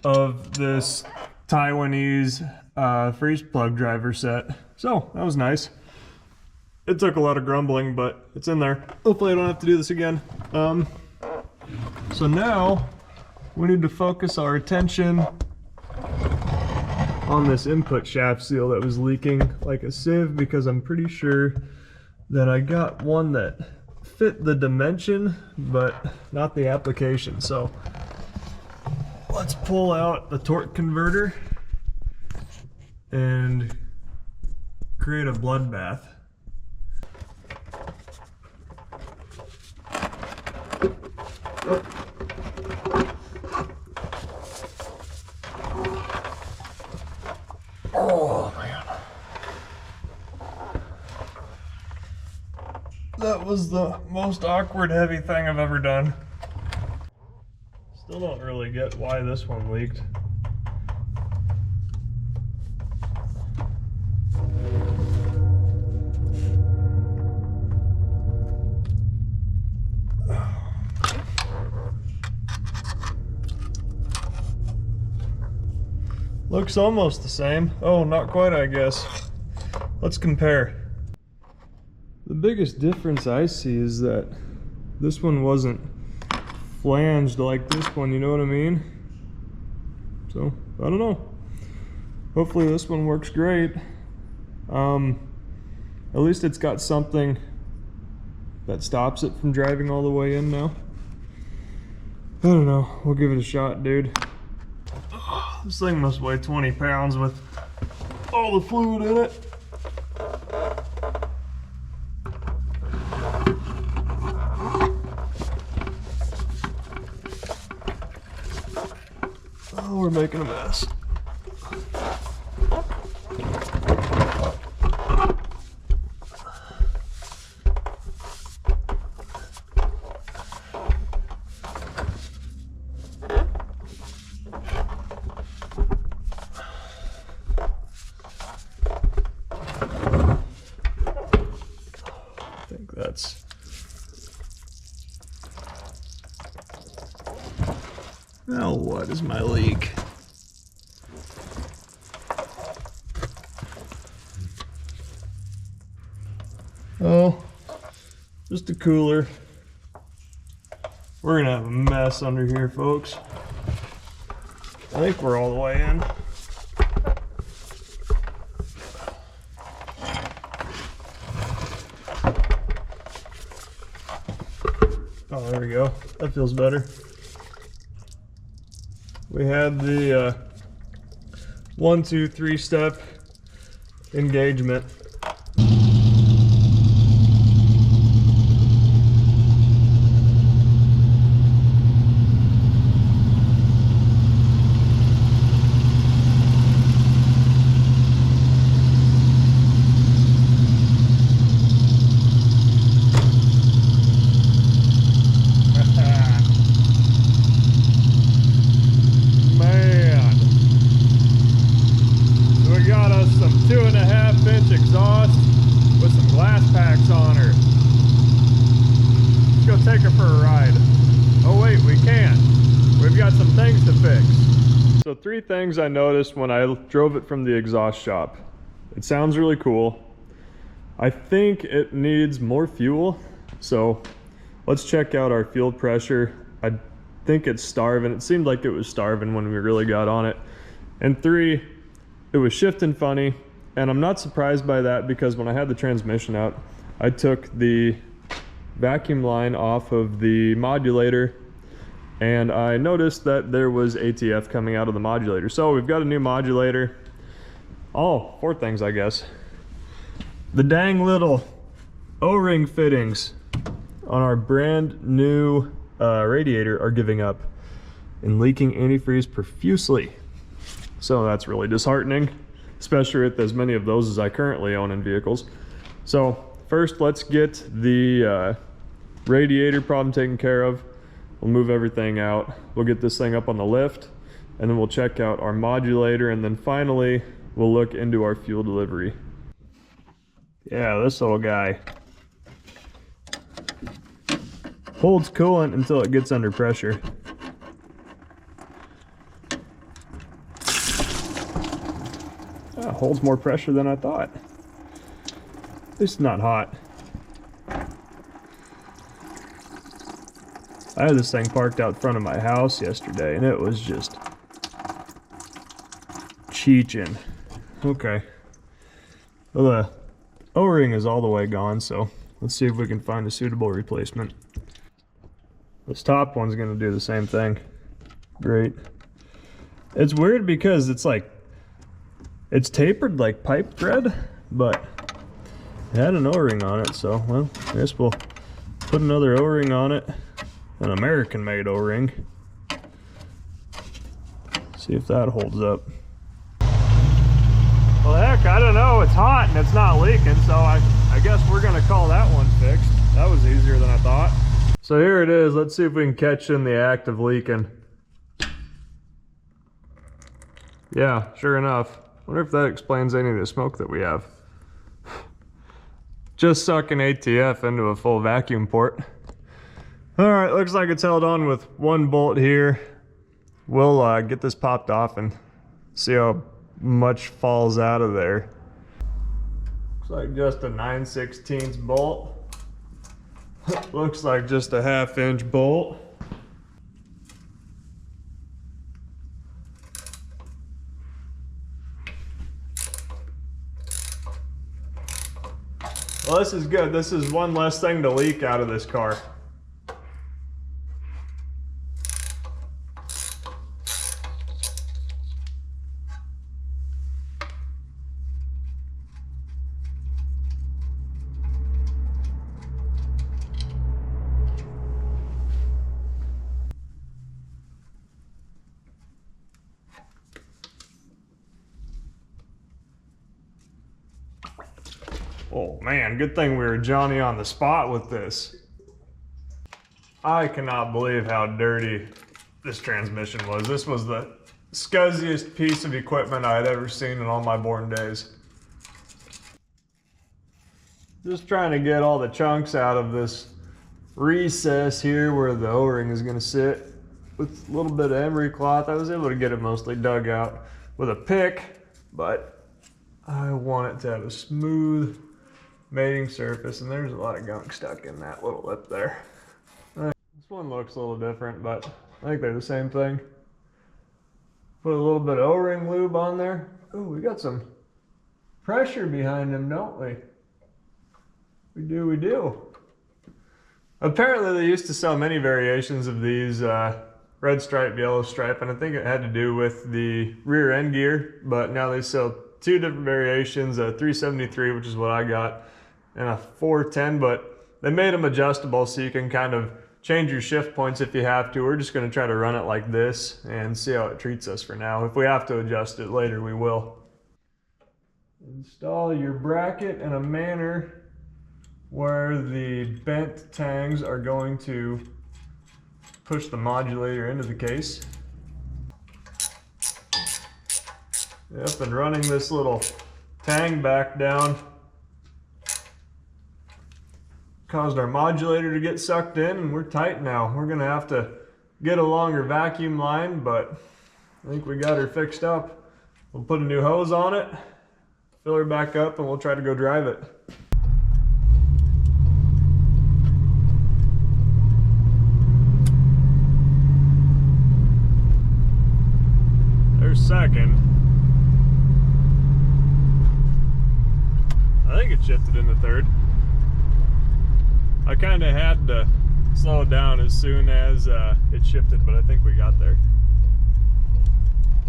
of this Taiwanese freeze plug driver set. So that was nice. It took a lot of grumbling, but it's in there. Hopefully I don't have to do this again. So now we need to focus our attention on this input shaft seal that was leaking like a sieve, because I'm pretty sure that I got one that fit the dimension, but not the application. So let's pull out the torque converter and create a bloodbath. Oh man, that was the most awkward heavy thing I've ever done. Still don't really get why this one leaked. Looks almost the same. Oh, not quite, I guess. Let's compare. The biggest difference I see is that this one wasn't flanged like this one, you know what I mean? So, I don't know. Hopefully this one works great. At least it's got something that stops it from driving all the way in now. I don't know. We'll give it a shot, dude. This thing must weigh 20 pounds with all the fluid in it. Oh, we're making a mess. Now what is my leak? Oh, just a cooler. We're gonna have a mess under here, folks. I think we're all the way in. Oh, there we go. That feels better. We had the 1, 2, 3 step engagement. Some 2.5-inch exhaust with some glasspacks on her. Let's go take her for a ride. Oh wait, we can't. We've got some things to fix. So 3 things I noticed when I drove it from the exhaust shop. It sounds really cool. I think it needs more fuel. So let's check out our fuel pressure. I think it's starving. It seemed like it was starving when we really got on it. And 3, it was shifting funny, and I'm not surprised by that because when I had the transmission out, I took the vacuum line off of the modulator and I noticed that there was ATF coming out of the modulator. So we've got a new modulator. Oh, 4 things, I guess. The dang little O-ring fittings on our brand new radiator are giving up and leaking antifreeze profusely. So that's really disheartening, especially with as many of those as I currently own in vehicles. So first, let's get the radiator problem taken care of. We'll move everything out. We'll get this thing up on the lift, and then we'll check out our modulator, and then finally, we'll look into our fuel delivery. Yeah, this little guy holds coolant until it gets under pressure. Holds more pressure than I thought. It's not hot. I had this thing parked out front of my house yesterday and it was just cheeching. Okay. Well, the O-ring is all the way gone, so let's see if we can find a suitable replacement. This top one's gonna do the same thing. Great. It's weird because it's like it's tapered like pipe thread, but it had an O-ring on it, so, well, I guess we'll put another O-ring on it, an American-made O-ring. See if that holds up. Well, heck, I don't know. It's hot and it's not leaking, so I guess we're gonna call that one fixed. That was easier than I thought. So here it is. Let's see if we can catch in the act of leaking. Yeah, sure enough. Wonder if that explains any of the smoke that we have. Just sucking ATF into a full vacuum port. All right, looks like it's held on with 1 bolt here. We'll get this popped off and see how much falls out of there. Looks like just a 9/16 bolt. Looks like just a 1/2-inch bolt. Well, this is good. This is one less thing to leak out of this car. Oh man, good thing we were Johnny on the spot with this. I cannot believe how dirty this transmission was. This was the scuzziest piece of equipment I had ever seen in all my born days. Just trying to get all the chunks out of this recess here where the O-ring is going to sit. With a little bit of emery cloth, I was able to get it mostly dug out with a pick, but I want it to have a smooth mating surface, and there's a lot of gunk stuck in that little lip there. This one looks a little different, but I think they're the same thing. Put a little bit of O-ring lube on there. Oh, we got some pressure behind them, don't we? We do, we do. Apparently they used to sell many variations of these red stripe, yellow stripe, and I think it had to do with the rear end gear, but now they sell two different variations, a 373, which is what I got, and a 410, but they made them adjustable so you can kind of change your shift points if you have to. We're just going to try to run it like this and see how it treats us for now. If we have to adjust it later, we will. Install your bracket in a manner where the bent tangs are going to push the modulator into the case. Yep, and running this little tang back down caused our modulator to get sucked in, and we're tight now. We're gonna have to get a longer vacuum line, but I think we got her fixed up. We'll put a new hose on it, fill her back up, and we'll try to go drive it. There's second. I think it shifted into third. I kind of had to slow it down as soon as it shifted, but I think we got there.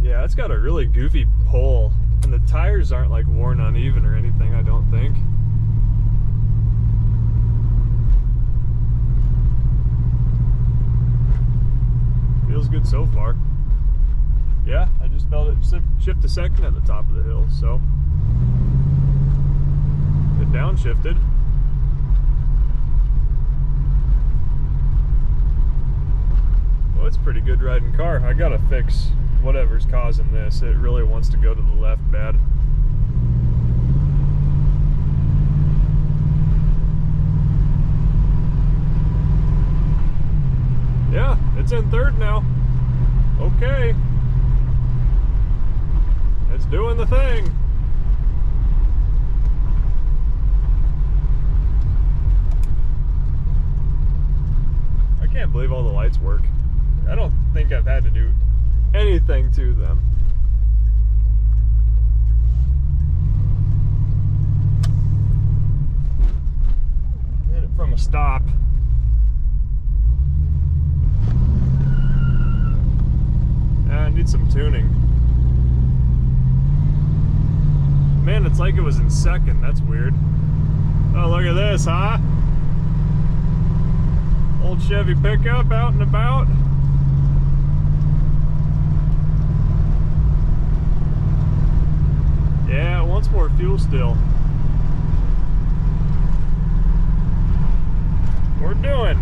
Yeah, it's got a really goofy pull, and the tires aren't like worn uneven or anything, I don't think. Feels good so far. Yeah, I just felt it shift a second at the top of the hill, so it downshifted. Well, it's a pretty good riding car. I gotta fix whatever's causing this. It really wants to go to the left bad. Yeah, it's in third now. Okay. It's doing the thing. I can't believe all the lights work. I don't think I've had to do anything to them. Hit it from a stop. I need some tuning. Man, it's like it was in second. That's weird. Oh, look at this, huh? Old Chevy pickup out and about. Yeah, it wants more fuel still. We're doing.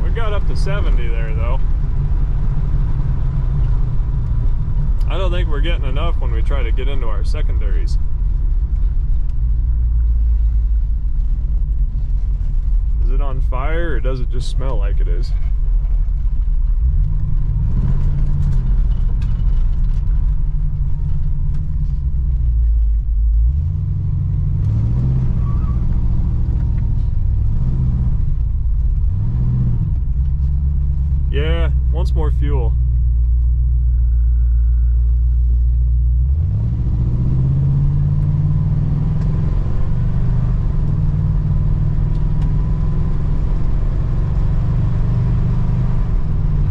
We got up to 70 there, though. I don't think we're getting enough when we try to get into our secondaries. Is it on fire, or does it just smell like it is? Yeah, wants more fuel.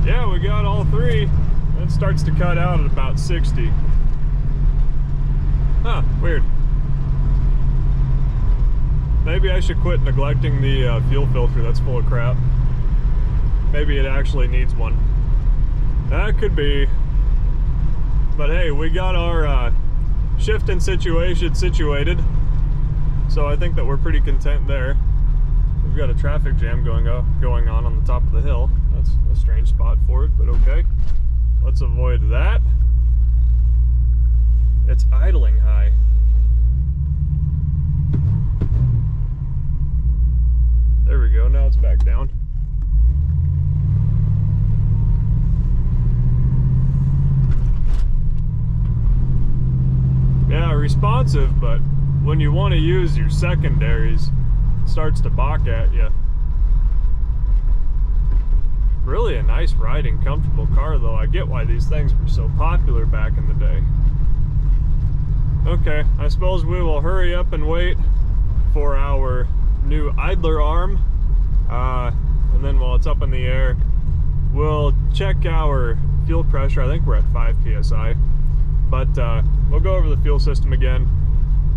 Yeah, we got all three. It starts to cut out at about 60. Huh, weird. Maybe I should quit neglecting the fuel filter that's full of crap. Maybe it actually needs one. That could be. But hey, we got our shifting situation situated. So I think that we're pretty content there. We've got a traffic jam going on the top of the hill. That's a strange spot for it, but okay. Let's avoid that. It's idling high. There we go, now it's back down. Yeah, responsive, but when you want to use your secondaries, it starts to balk at you. really a nice riding, comfortable car though. I get why these things were so popular back in the day. Okay, I suppose we will hurry up and wait for our new idler arm. And then while it's up in the air, we'll check our fuel pressure. I think we're at 5 psi. But we'll go over the fuel system again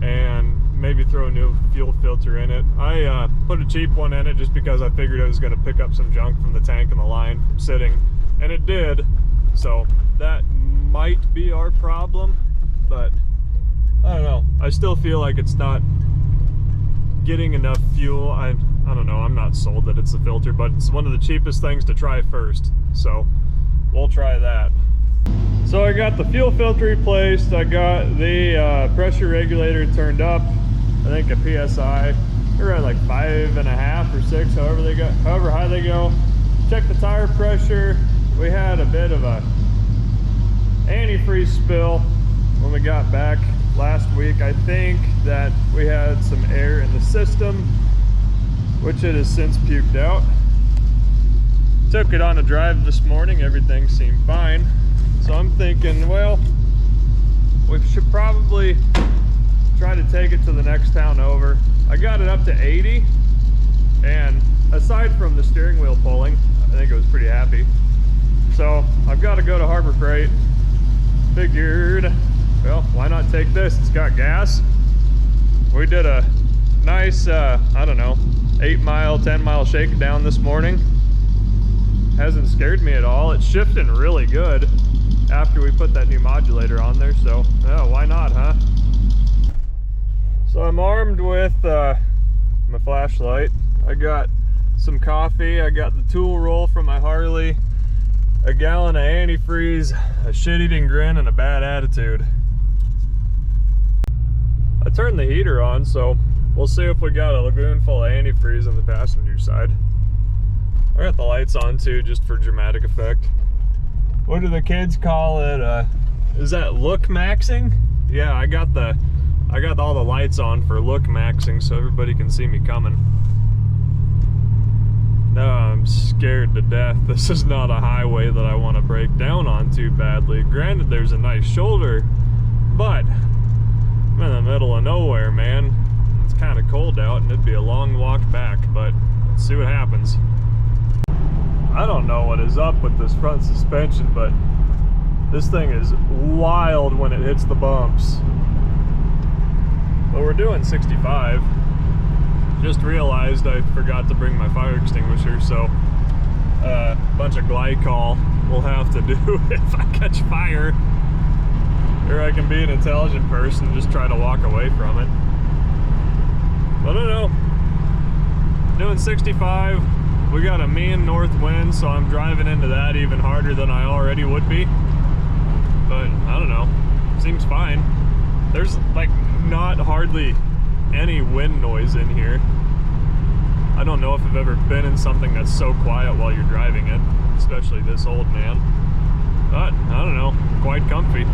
and maybe throw a new fuel filter in it. I put a cheap one in it just because I figured it was going to pick up some junk from the tank and the line from sitting, and it did. So that might be our problem, but I don't know. I still feel like it's not getting enough fuel. I don't know. I'm not sold that it's the filter, but it's one of the cheapest things to try first. So we'll try that. So I got the fuel filter replaced. I got the pressure regulator turned up. I think a PSI. They're at like 5.5 or 6, however high they go. Check the tire pressure. We had a bit of a antifreeze spill when we got back last week. I think that we had some air in the system, which it has since puked out. Took it on a drive this morning. Everything seemed fine. So I'm thinking, well, we should probably try to take it to the next town over. I got it up to 80, and aside from the steering wheel pulling, I think it was pretty happy. So I've got to go to Harbor Freight. Figured, well, why not take this? It's got gas. We did a nice, I don't know, 8-mile, 10-mile shakedown this morning. Hasn't scared me at all. It's shifting really good after we put that new modulator on there, so yeah, why not, huh? So I'm armed with my flashlight. I got some coffee. I got the tool roll from my Harley, a gallon of antifreeze, a shit-eating grin, and a bad attitude. I turned the heater on, so we'll see if we got a lagoon full of antifreeze on the passenger side. I got the lights on too, just for dramatic effect. What do the kids call it? Is that look maxing? Yeah, I got all the lights on for look maxing so everybody can see me coming. No, I'm scared to death. This is not a highway that I want to break down on too badly. Granted, there's a nice shoulder, but I'm in the middle of nowhere, man. It's kind of cold out and it'd be a long walk back, but let's see what happens. I don't know what is up with this front suspension, but this thing is wild when it hits the bumps. But we're doing 65. Just realized I forgot to bring my fire extinguisher, so a bunch of glycol will have to do if I catch fire. Or I can be an intelligent person and just try to walk away from it. I don't know. Doing 65. We got a mean north wind, so I'm driving into that even harder than I already would be. But I don't know, seems fine. There's like not hardly any wind noise in here. I don't know if I've ever been in something that's so quiet while you're driving it, especially this old man. But I don't know, quite comfy.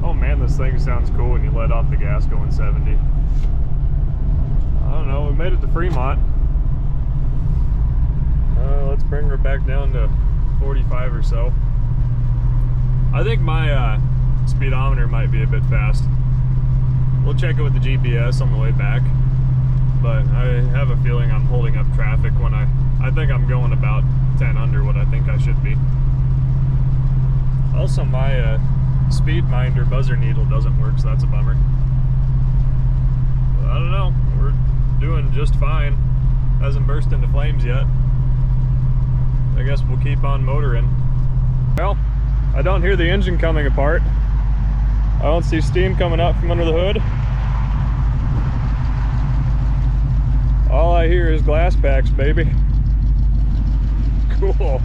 Oh man, this thing sounds cool when you let off the gas going 70. I don't know, we made it to Fremont. Let's bring her back down to 45 or so. I think my speedometer might be a bit fast. We'll check it with the GPS on the way back, but I have a feeling I'm holding up traffic when I think I'm going about 10 under what I think I should be. Also, my speed minder buzzer needle doesn't work, so that's a bummer. But I don't know, we're doing just fine. Hasn't burst into flames yet. I guess we'll keep on motoring. Well, I don't hear the engine coming apart. I don't see steam coming up from under the hood. All I hear is glass packs, baby. Cool.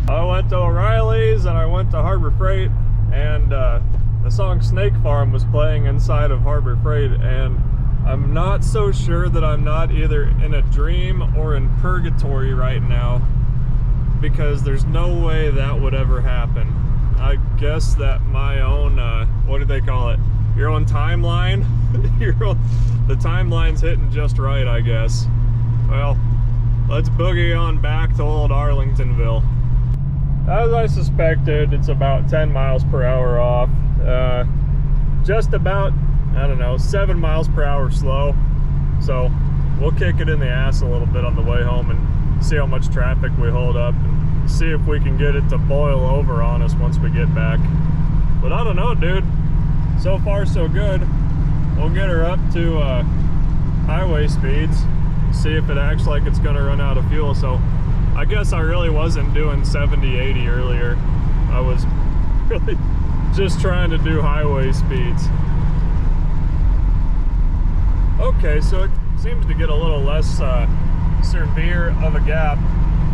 I went to O'Reilly's and I went to Harbor Freight, and the song Snake Farm was playing inside of Harbor Freight, and I'm not so sure that I'm not either in a dream or in purgatory right now, because there's no way that would ever happen. I guess that my own, what do they call it? Your own timeline? The timeline's hitting just right, I guess. Well, let's boogie on back to old Arlingtonville. As I suspected, it's about 10 miles per hour off. Just about, I don't know, 7 miles per hour slow. So we'll kick it in the ass a little bit on the way home and see how much traffic we hold up and see if we can get it to boil over on us once we get back. But I don't know, dude. So far, so good. We'll get her up to highway speeds, see if it acts like it's gonna run out of fuel. So I guess I really wasn't doing 70, 80 earlier. I was really just trying to do highway speeds. Okay, so it seems to get a little less severe of a gap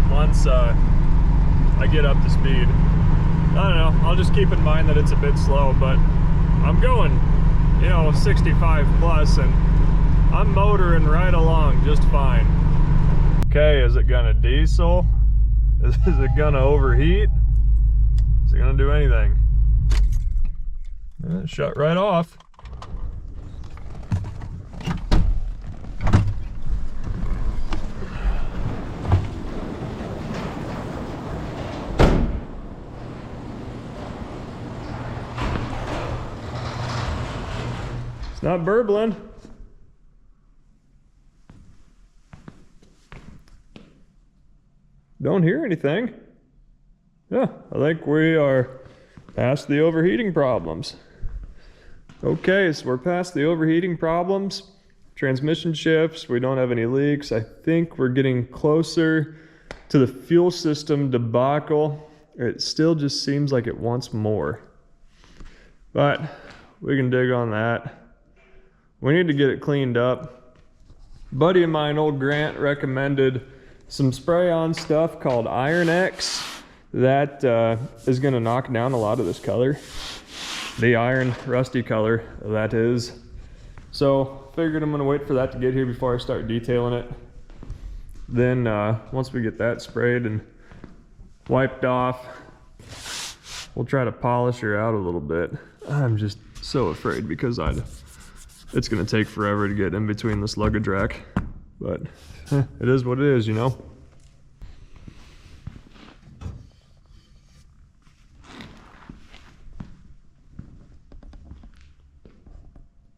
once I get up to speed. I don't know, I'll just keep in mind that it's a bit slow, but I'm going, you know, 65 plus and I'm motoring right along just fine. Okay, is it gonna diesel? Is it gonna overheat? Is it gonna do anything? Shut right off. It's not burbling. Don't hear anything. Yeah, I think we are past the overheating problems. Okay, so we're past the overheating problems. Transmission shifts, we don't have any leaks. I think we're getting closer to the fuel system debacle. It still just seems like it wants more. But we can dig on that. We need to get it cleaned up. A buddy of mine, old Grant, recommended some spray-on stuff called Iron X that is gonna knock down a lot of this color. The iron rusty color, that is. So figured I'm gonna wait for that to get here before I start detailing it. Then once we get that sprayed and wiped off, we'll try to polish her out a little bit. I'm just so afraid because it's gonna take forever to get in between this luggage rack, but it is what it is, you know?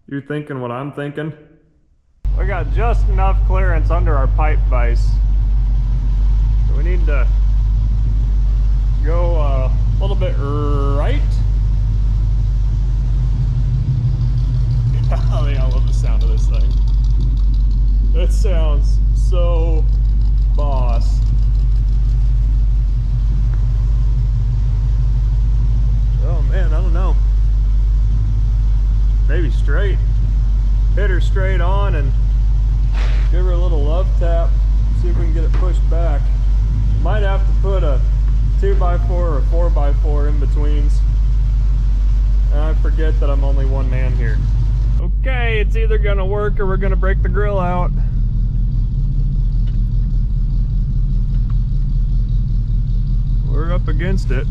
You're thinking what I'm thinking? We got just enough clearance under our pipe vise. So we need to go a little bit right. Golly, I love the sound of this thing. It sounds so boss. Oh man, I don't know. Maybe straight. Hit her straight on and give her a little love tap. See if we can get it pushed back. Might have to put a 2x4 or a 4x4 in betweens. And I forget that I'm only one man here. Okay, it's either gonna work or we're gonna break the grill out. We're up against it.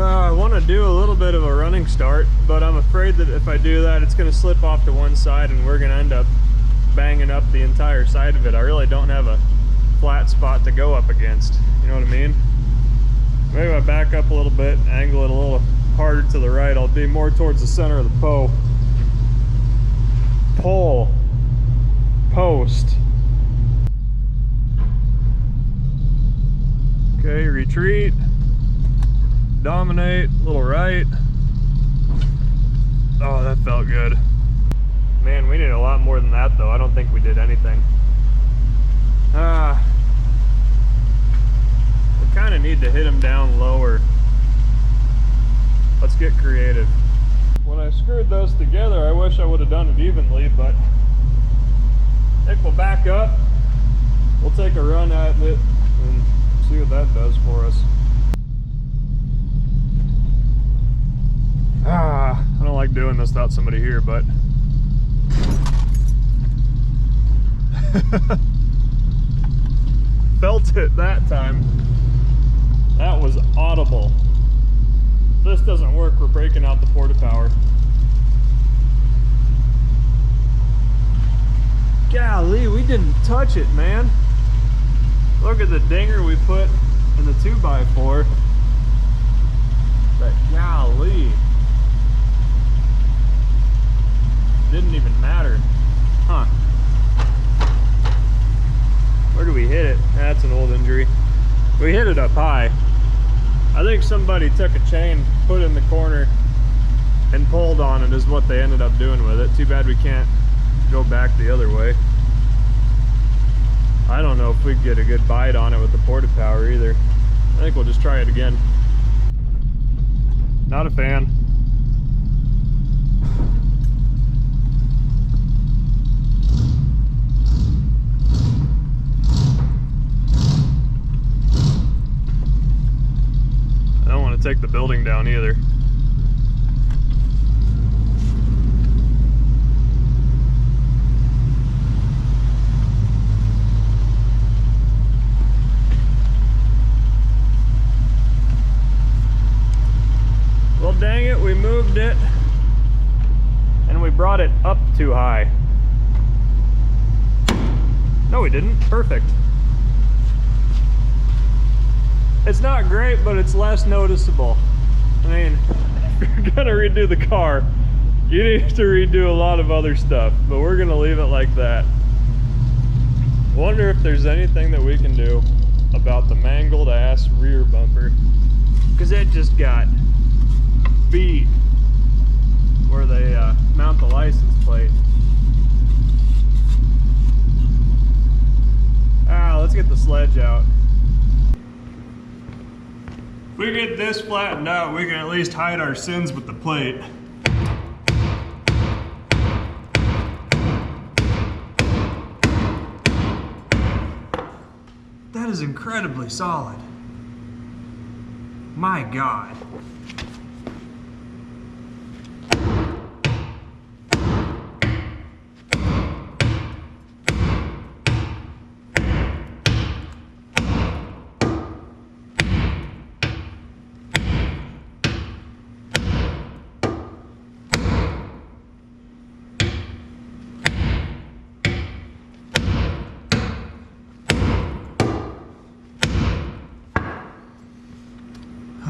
I want to do a little bit of a running start, but I'm afraid that if I do that, it's going to slip off to one side and we're going to end up banging up the entire side of it. I really don't have a flat spot to go up against, you know what I mean? Maybe if I back up a little bit, angle it a little harder to the right, I'll be more towards the center of the post. Okay, retreat. Dominate, a little right. Oh, that felt good. Man, we need a lot more than that though. I don't think we did anything. We kind of need to hit him down lower. Let's get creative. When I screwed those together, I wish I would have done it evenly, but I think we'll back up. We'll take a run at it and see what that does for us. I don't like doing this without somebody here, but Felt it that time. That was audible. If this doesn't work, we're breaking out the porta power. Golly, we didn't touch it, man. Look at the dinger we put in the 2x4. But golly. Didn't even matter. Huh. Where do we hit it? That's an old injury. We hit it up high. I think somebody took a chain, put it in the corner, and pulled on it is what they ended up doing with it. Too bad we can't go back the other way. I don't know if we'd get a good bite on it with the porta power either. I think we'll just try it again. Not a fan. I don't want to take the building down either. Well, dang it, we moved it and we brought it up too high. No, we didn't. Perfect. It's not great, but it's less noticeable. I mean, if you're gonna redo the car, you need to redo a lot of other stuff, but we're gonna leave it like that. Wonder if there's anything that we can do about the mangled ass rear bumper, because it just got beat where they mount the license plate. Let's get the sledge out. If we get this flattened out, we can at least hide our sins with the plate. That is incredibly solid. My God.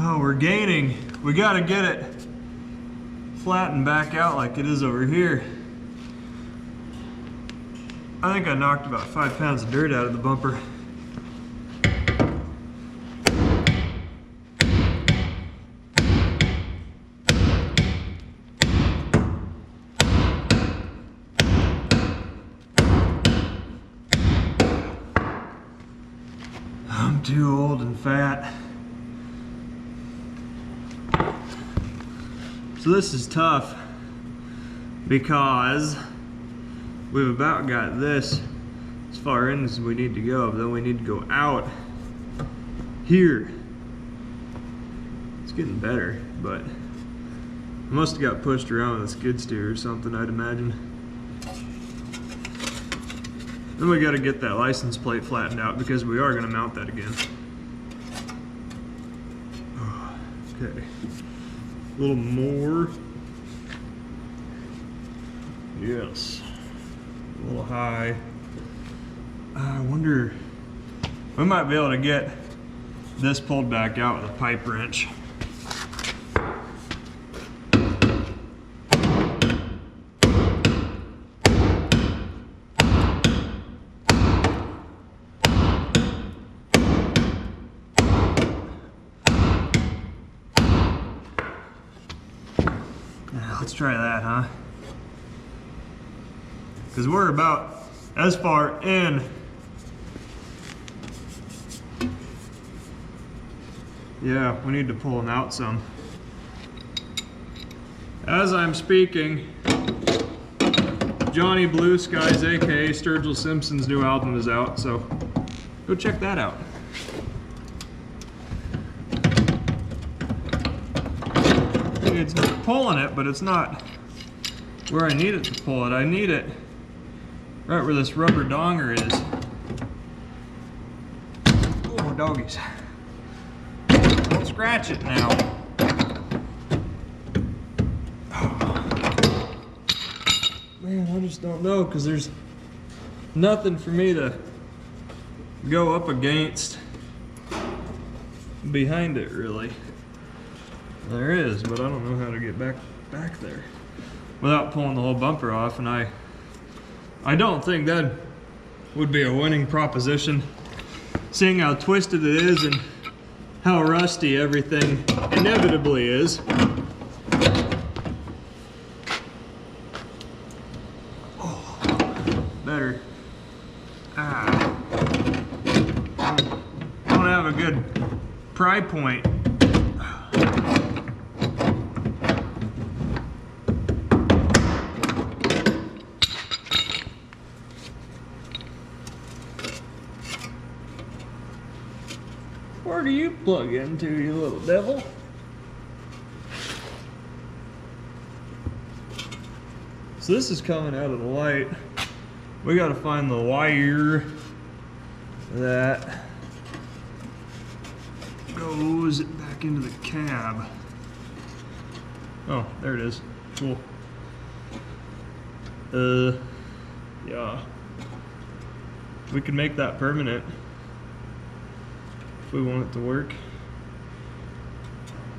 Oh, we're gaining. We gotta get it flattened back out like it is over here. I think I knocked about 5 pounds of dirt out of the bumper. I'm too old and fat. So this is tough because we've about got this as far in as we need to go, but then we need to go out here. It's getting better, but I must have got pushed around with a skid steer or something, I'd imagine. Then we got to get that license plate flattened out because we are going to mount that again. Okay. A little more. Yes. A little high. I wonder, we might be able to get this pulled back out with a pipe wrench. Let's try that, huh? Because we're about as far in. Yeah, we need to pull them out some. As I'm speaking, Johnny Blue Skies, aka Sturgill Simpson's new album is out, so go check that out. It's pulling it, but it's not where I need it to pull it. I need it right where this rubber donger is. Oh, doggies. Don't scratch it now. Man, I just don't know, because there's nothing for me to go up against behind it, really. There is, but I don't know how to get back there without pulling the whole bumper off, and I don't think that would be a winning proposition, seeing how twisted it is and how rusty everything inevitably is. Oh, better. I don't have a good pry point. Where do you plug into, you little devil? So this is coming out of the light. We gotta find the wire that goes back into the cab. Oh, there it is. Cool. Yeah. We could make that permanent if we want it to work.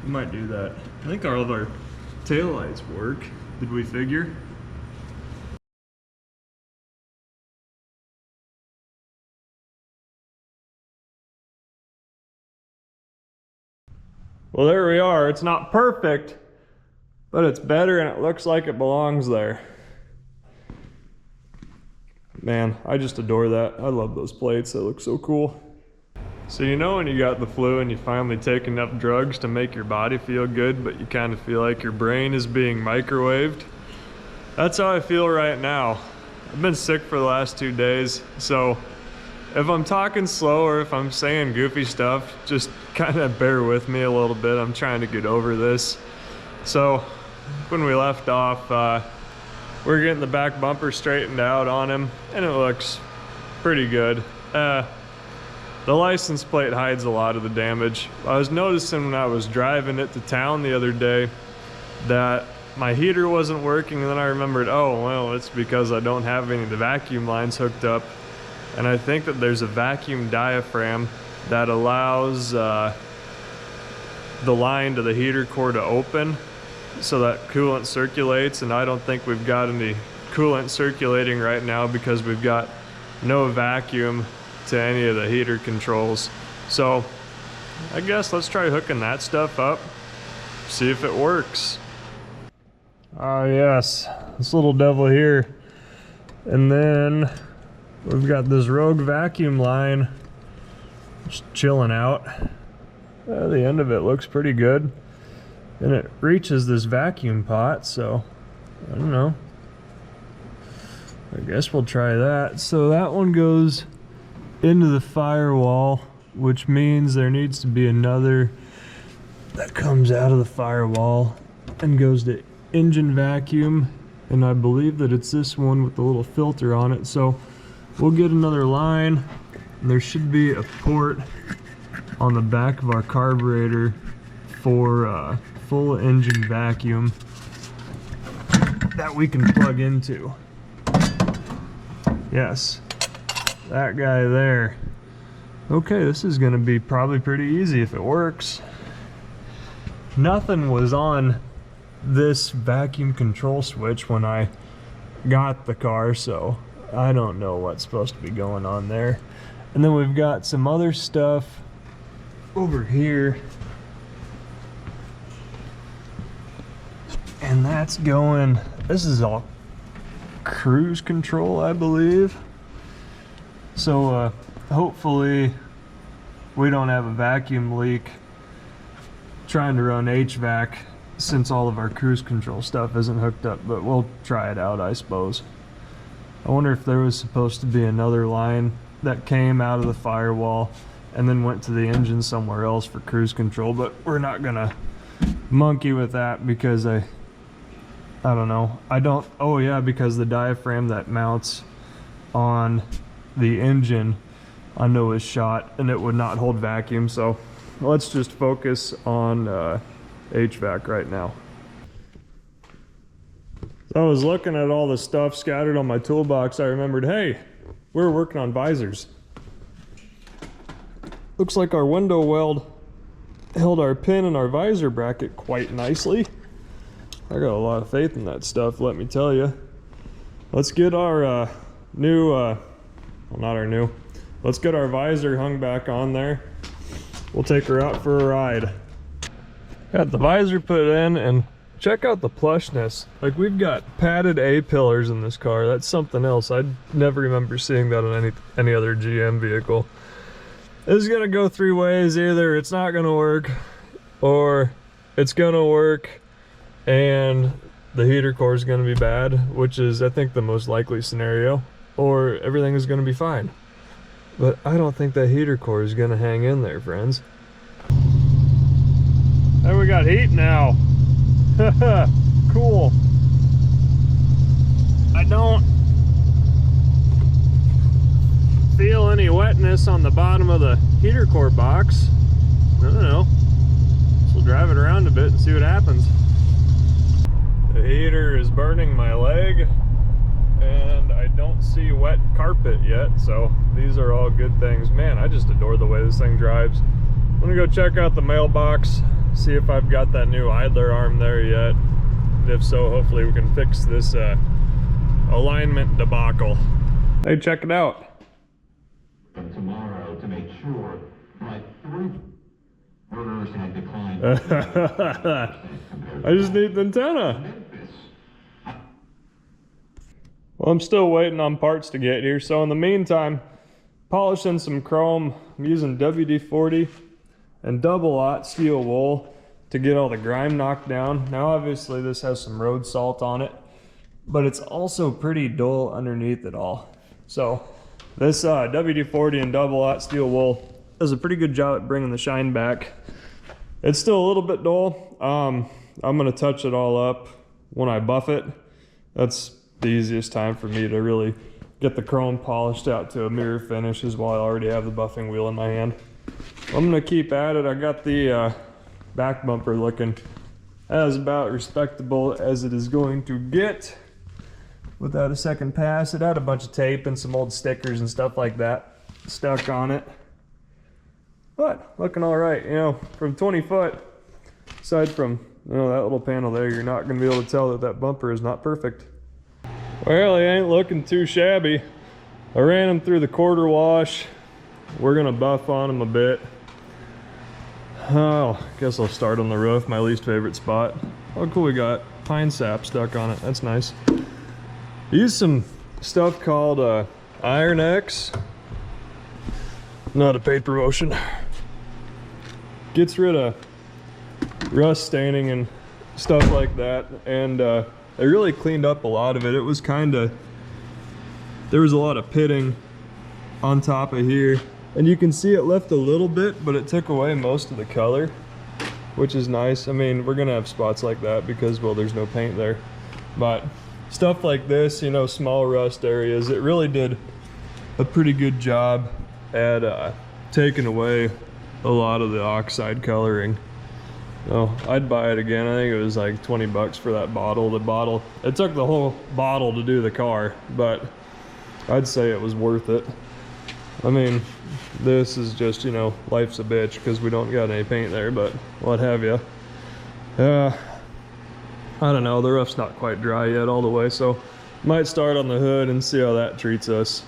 We might do that. I think all of our taillights work. Did we figure? Well, there we are. It's not perfect, but it's better and it looks like it belongs there. Man, I just adore that. I love those plates. They look so cool. So you know when you got the flu and you finally take enough drugs to make your body feel good, but you kind of feel like your brain is being microwaved? That's how I feel right now. I've been sick for the last 2 days, so if I'm talking slow or if I'm saying goofy stuff, just kind of bear with me a little bit. I'm trying to get over this. So when we left off, we're getting the back bumper straightened out on him, and it looks pretty good. The license plate hides a lot of the damage. I was noticing when I was driving it to town the other day that my heater wasn't working, and then I remembered, oh, well, it's because I don't have any of the vacuum lines hooked up. And I think that there's a vacuum diaphragm that allows the line to the heater core to open so that coolant circulates, and I don't think we've got any coolant circulating right now because we've got no vacuum to any of the heater controls. So I guess let's try hooking that stuff up, see if it works. Ah, yes, this little devil here. And then we've got this rogue vacuum line just chilling out. The end of it looks pretty good, and it reaches this vacuum pot, so I don't know. I guess we'll try that. So that one goes into the firewall, which means there needs to be another that comes out of the firewall and goes to engine vacuum, and I believe that it's this one with the little filter on it. So we'll get another line, and there should be a port on the back of our carburetor for full engine vacuum that we can plug into. Yes, that guy there. Okay, this is gonna be probably pretty easy if it works. Nothing was on this vacuum control switch when I got the car, so I don't know what's supposed to be going on there. And then we've got some other stuff over here, and that's going, this is all cruise control, I believe. So hopefully we don't have a vacuum leak trying to run HVAC since all of our cruise control stuff isn't hooked up, but we'll try it out, I suppose. I wonder if there was supposed to be another line that came out of the firewall and then went to the engine somewhere else for cruise control, but we're not gonna monkey with that because I don't know. Oh yeah, because the diaphragm that mounts on the engine I know is shot and it would not hold vacuum, so let's just focus on HVAC right now. So I was looking at all the stuff scattered on my toolbox. I remembered, hey, we were working on visors. Looks like our window weld held our pin in our visor bracket quite nicely. I got a lot of faith in that stuff, let me tell you. Let's get our new, well, not our new, let's get our visor hung back on there. We'll take her out for a ride. Got the visor put in, and check out the plushness. Like, we've got padded A-pillars in this car. That's something else. I never remember seeing that on any other GM vehicle. This is gonna go three ways. Either it's not gonna work, or it's gonna work and the heater core is gonna be bad, which is, I think, the most likely scenario, or everything is gonna be fine. But I don't think that heater core is gonna hang in there, friends. Hey, we got heat now. Cool. I don't feel any wetness on the bottom of the heater core box. I don't know. So we'll drive it around a bit and see what happens. The heater is burning my leg, and I don't see wet carpet yet, so these are all good things. Man, I just adore the way this thing drives. I'm gonna go check out the mailbox, see if I've got that new idler arm there yet. And if so, hopefully we can fix this alignment debacle. Hey, check it out. From tomorrow to make sure, but orders have declined. I just need the antenna. Well, I'm still waiting on parts to get here, so in the meantime, polishing some chrome. I'm using WD-40 and double-aught steel wool to get all the grime knocked down. Now obviously this has some road salt on it, but it's also pretty dull underneath it all. So this WD-40 and double-aught steel wool does a pretty good job at bringing the shine back. It's still a little bit dull. I'm gonna touch it all up when I buff it. That's the easiest time for me to really get the chrome polished out to a mirror finish, is while I already have the buffing wheel in my hand. I'm gonna keep at it. I got the back bumper looking as about respectable as it is going to get without a second pass. It had a bunch of tape and some old stickers and stuff like that stuck on it, but looking all right. You know, from 20 foot, aside from, you know, that little panel there, you're not gonna be able to tell that that bumper is not perfect. Well, he ain't looking too shabby. I ran him through the quarter wash. We're gonna buff on him a bit. Oh, guess I'll start on the roof, my least favorite spot. Oh cool, we got pine sap stuck on it. That's nice. Use some stuff called Iron X. Not a paid promotion. Gets rid of rust staining and stuff like that, and it really cleaned up a lot of it. It was there was a lot of pitting on top of here, and you can see it left a little bit, but it took away most of the color, which is nice. I mean, we're gonna have spots like that because, well, there's no paint there, but stuff like this, you know, small rust areas, it really did a pretty good job at taking away a lot of the oxide coloring. Oh, I'd buy it again. I think it was like 20 bucks for that bottle. It took the whole bottle to do the car, but I'd say it was worth it. I mean, this is just, you know, life's a bitch because we don't got any paint there, but what have you. I don't know, the roof's not quite dry yet all the way, so might start on the hood and see how that treats us.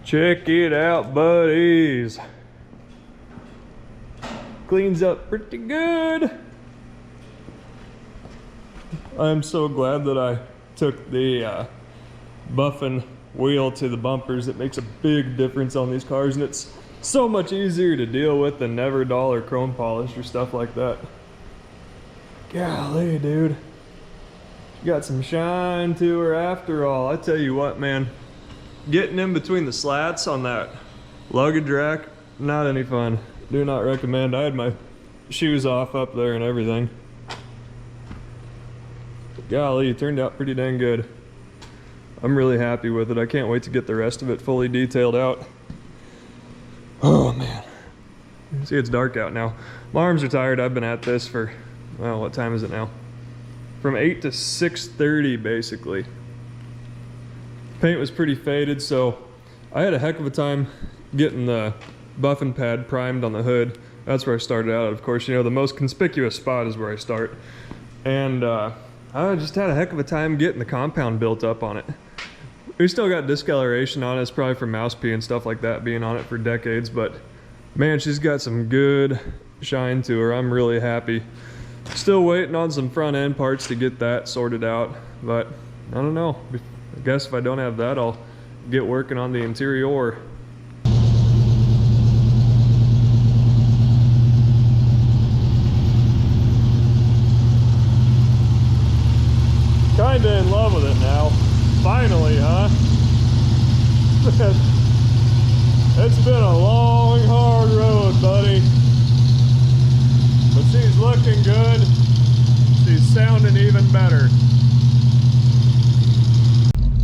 Check it out, buddies. Cleans up pretty good. I'm so glad that I took the buffing wheel to the bumpers. It makes a big difference on these cars, and it's so much easier to deal with than never dollar chrome polish or stuff like that. Golly, dude. She got some shine to her after all. I tell you what, man. Getting in between the slats on that luggage rack, not any fun. Do not recommend. I had my shoes off up there and everything. But golly, it turned out pretty dang good. I'm really happy with it. I can't wait to get the rest of it fully detailed out. Oh man. See, it's dark out now. My arms are tired. I've been at this for, well, what time is it now? From 8 to 6:30 basically. Paint was pretty faded, so I had a heck of a time getting the buffing pad primed on the hood. That's where I started out. Of course, you know, the most conspicuous spot is where I start. And I just had a heck of a time getting the compound built up on it. We still got discoloration on it. It's probably from mouse pee and stuff like that being on it for decades, but man, she's got some good shine to her. I'm really happy. Still waiting on some front end parts to get that sorted out, but I don't know. I guess if I don't have that, I'll get working on the interior. Kinda in love with it now. Finally, huh? It's been a long, hard road, buddy. But she's looking good. She's sounding even better.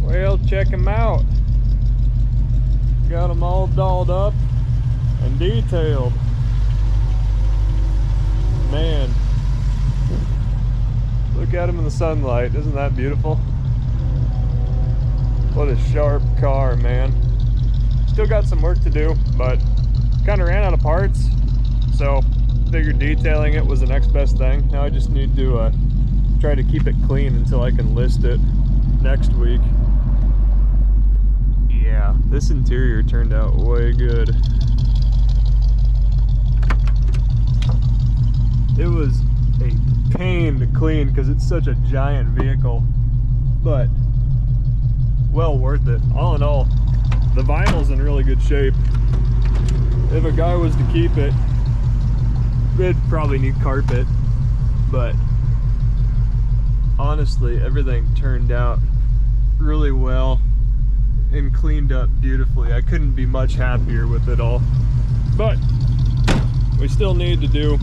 Well, check them out. Got them all dolled up and detailed. Man. Look at them in the sunlight. Isn't that beautiful? What a sharp car, man. Still got some work to do, but kind of ran out of parts, so figured detailing it was the next best thing. Now I just need to try to keep it clean until I can list it next week. Yeah, this interior turned out way good. It was a pain to clean because it's such a giant vehicle, but well worth it. All in all, the vinyl's in really good shape. If a guy was to keep it, it'd probably need carpet, but honestly, everything turned out really well and cleaned up beautifully. I couldn't be much happier with it all, but we still need to do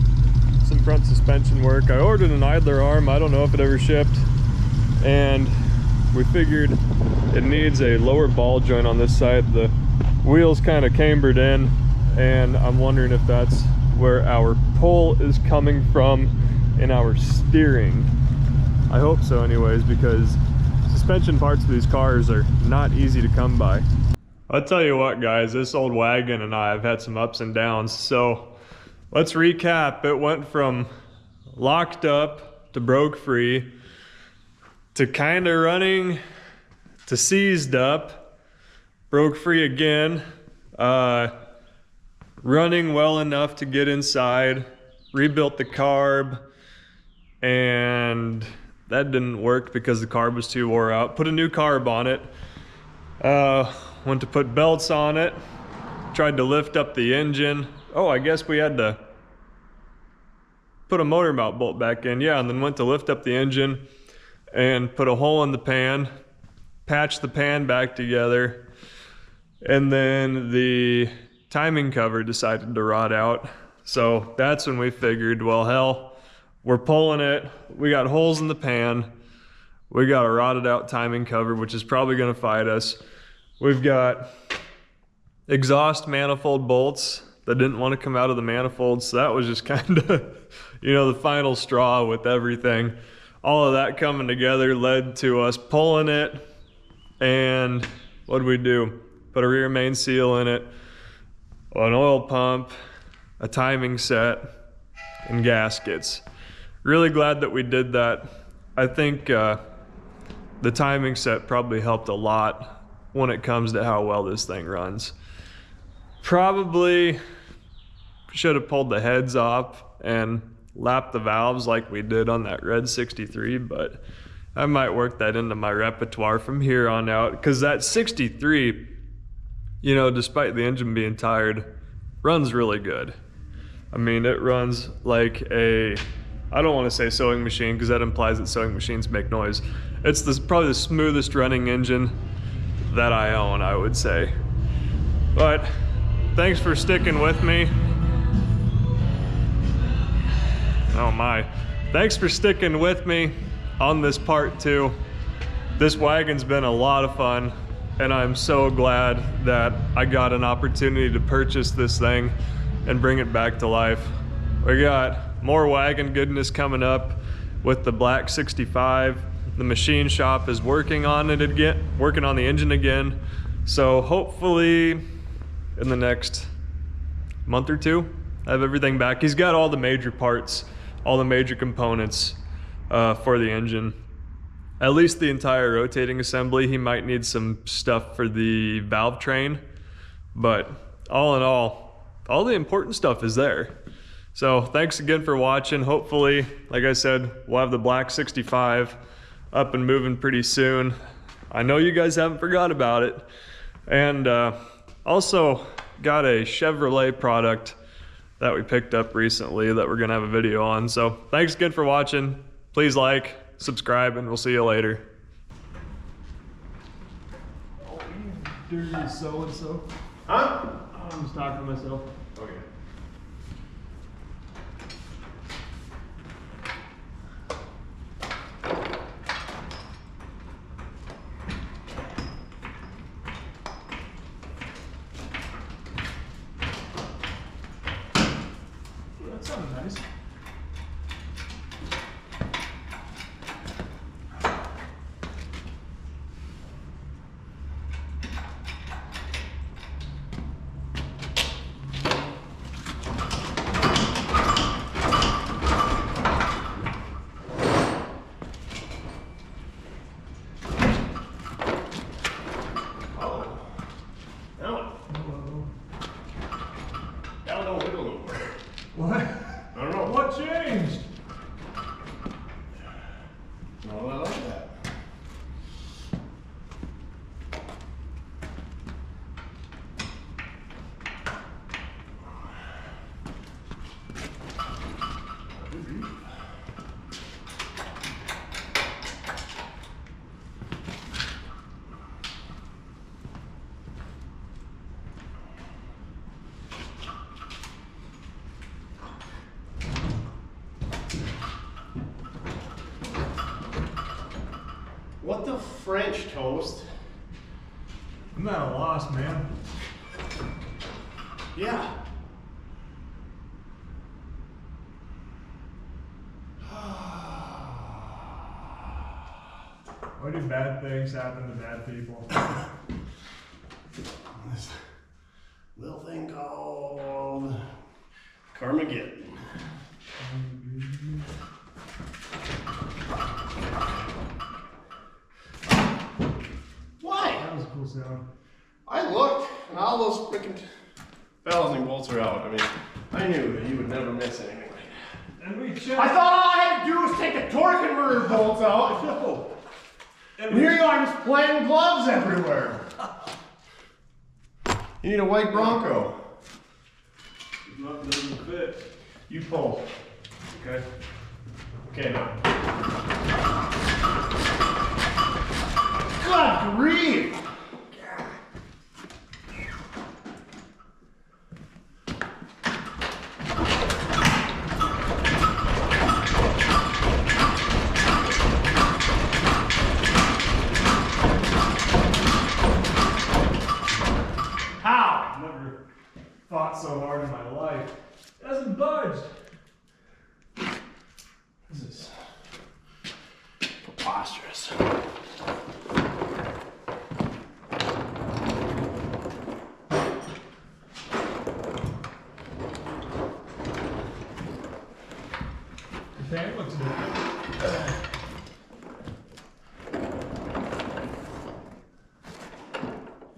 some front suspension work. I ordered an idler arm. I don't know if it ever shipped, and we figured it needs a lower ball joint on this side. The wheels kind of cambered in, and I'm wondering if that's where our pull is coming from in our steering. I hope so anyways, because suspension parts of these cars are not easy to come by. I'll tell you what, guys, this old wagon and I have had some ups and downs. So let's recap. It went from locked up to broke free to kind of running to seized up, broke free again, running well enough to get inside, rebuilt the carb, and that didn't work because the carb was too wore out. Put a new carb on it, went to put belts on it, tried to lift up the engine. Oh, I guess we had to put a motor mount bolt back in, yeah, and then went to lift up the engine and put a hole in the pan, patch the pan back together, and then the timing cover decided to rot out. So that's when we figured, well, hell, we're pulling it, we got holes in the pan, we got a rotted out timing cover, which is probably gonna fight us. We've got exhaust manifold bolts that didn't want to come out of the manifold, so that was just kind of, you know, the final straw with everything. All of that coming together led to us pulling it, and what did we do? Put a rear main seal in it, an oil pump, a timing set, and gaskets. Really glad that we did that. I think the timing set probably helped a lot when it comes to how well this thing runs. Probably should have pulled the heads off and lapped the valves like we did on that red 63, but I might work that into my repertoire from here on out, because that 63, you know, despite the engine being tired, runs really good. I mean, it runs like a, I don't want to say sewing machine because that implies that sewing machines make noise. It's probably the smoothest running engine that I own, I would say. But thanks for sticking with me. Oh my. Thanks for sticking with me on this part 2. This wagon's been a lot of fun, and I'm so glad that I got an opportunity to purchase this thing and bring it back to life. We got more wagon goodness coming up with the Black 65. The machine shop is working on it again, working on the engine again. So hopefully in the next month or two, I have everything back. He's got all the major parts, all the major components for the engine. At least the entire rotating assembly. He might need some stuff for the valve train, but all in all the important stuff is there. So thanks again for watching. Hopefully, like I said, we'll have the Black 65 up and moving pretty soon. I know you guys haven't forgot about it. And also got a Chevrolet product that we picked up recently that we're gonna have a video on. So thanks again for watching. Please like, subscribe, and we'll see you later. Oh, you dirty so-and-so. Huh? I'm just talking to myself. Okay. That sounded nice. What? I don't know. What changed? No, I like that. What the French toast? I'm at a loss, man. Yeah. Why do bad things happen to bad people? This little thing called Carmageddon. Why? That was a cool sound. I looked, and all those freaking balancing bolts are out. I mean, I knew that you would never miss anything like that. And we checked. I thought all I had to do was take the torque converter bolts out. No. And here you are just playing gloves everywhere. You need a white Bronco. Nothing doesn't fit. You pull. Okay. Okay, now. God grief! How? I've never fought so hard in my life. It hasn't budged. This is preposterous. The pan looks different.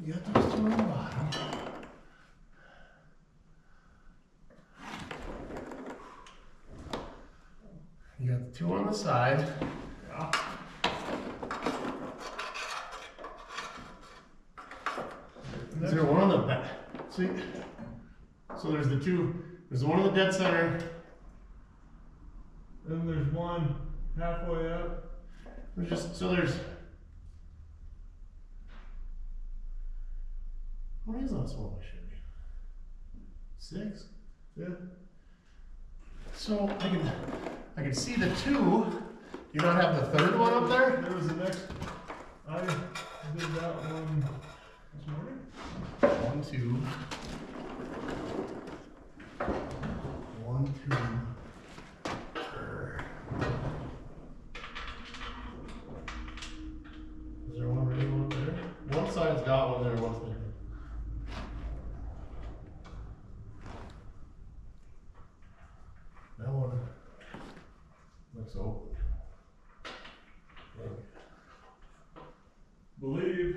You got those two on the bottom. You got the two on the side. Yeah. Is there one on the back? See? So there's the two. There's the one in the dead center. Then there's one halfway up. There's just so there's. What is that small it should be? 6? Yeah. So I can see the two. You not have the third one up there? There was the next. I did that one this morning. 1, 2. 1, 2. Is there one ready, one there? One side's got one there, one's missing. That one looks open. Believe.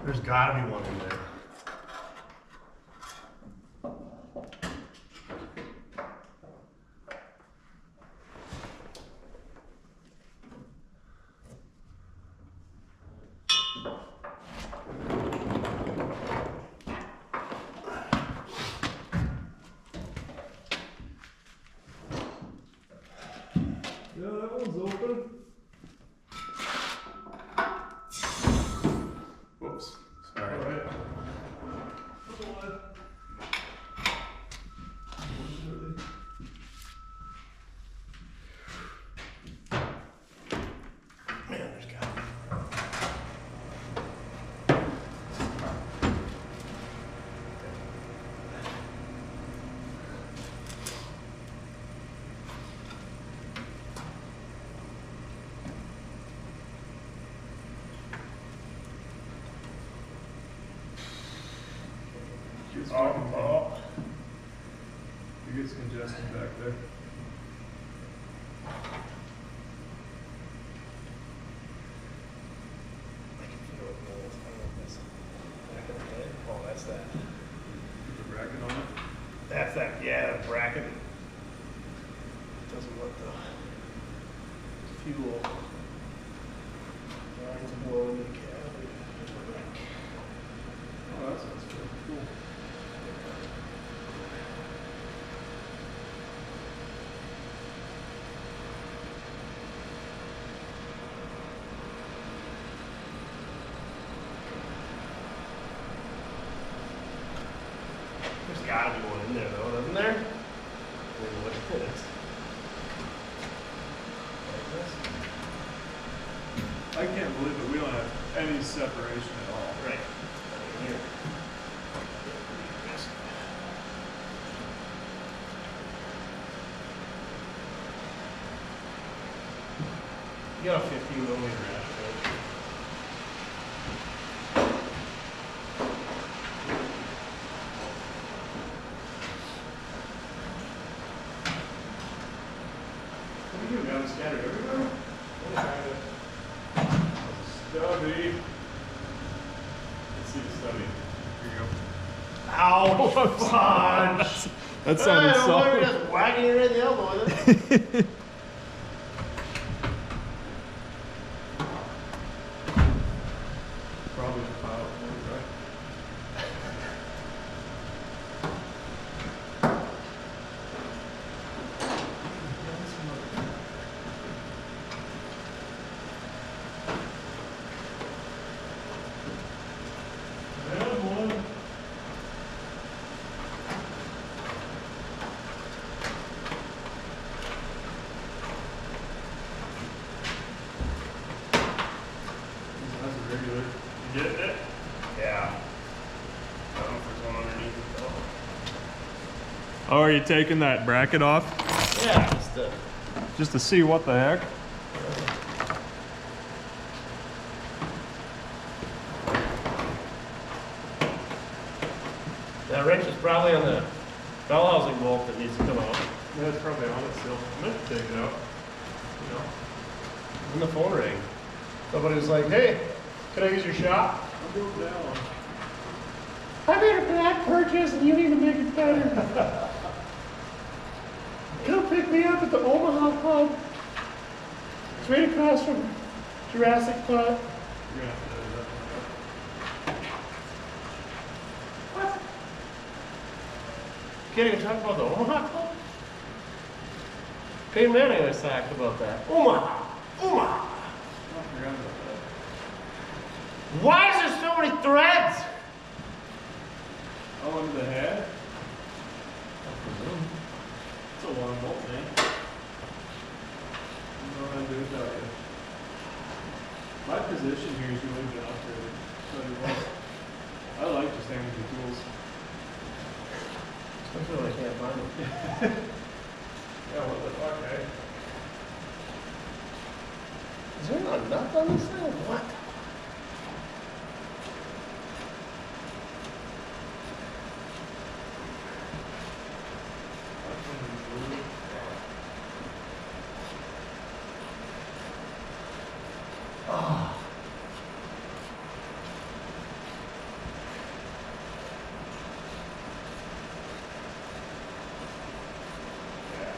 There's gotta be one in there. Yeah, that one's open. Whoops. Sorry. All right. Man, there's gotta be. It gets congested back there. Oh, that's that. Put the bracket on it. That's that, yeah, the bracket. Doesn't let the fuel lines blow into the cavity. Oh, that sounds pretty cool. There's gotta be one in there though, doesn't there? Wait, look at this. Like this? I can't believe that we don't have any separation at all. Right. Here. You got a 15mm ratchet. What do you do? Got them scattered everywhere? Stubby. Let's see the stubby. Here you go. Ow! Fudge! That sounded We're solid. just whacking you right in the elbow with it. Probably a pile of wood, right? And one. That's a regular. You getting it? Yeah. I don't know if there's one underneath it though. Oh, are you taking that bracket off? Yeah, Just to see what the heck? that wrench is probably on the bell housing bolt that needs to come out. Yeah, it's probably on it still. I meant to take it out. You know. In the phone ring. Somebody was like, hey, can I use your shop? I'll go down. I made a bad purchase and you need to make it better. Come pick me up at the Omaha Club. It's right across from Jurassic Club. You're gonna have to edit that one out. What? Can't even talk about the Omaha Club? Peyton Manning was talking about that. Omaha! Omaha! I forgot about that. Why is there so many threads? to the head? It's a long bolt, man. I don't know how to do it without you. My position here is really good operator. I like just hanging the tools. Especially when I can't find them. Yeah, what the fuck, eh? Is there not a nut on this thing? What?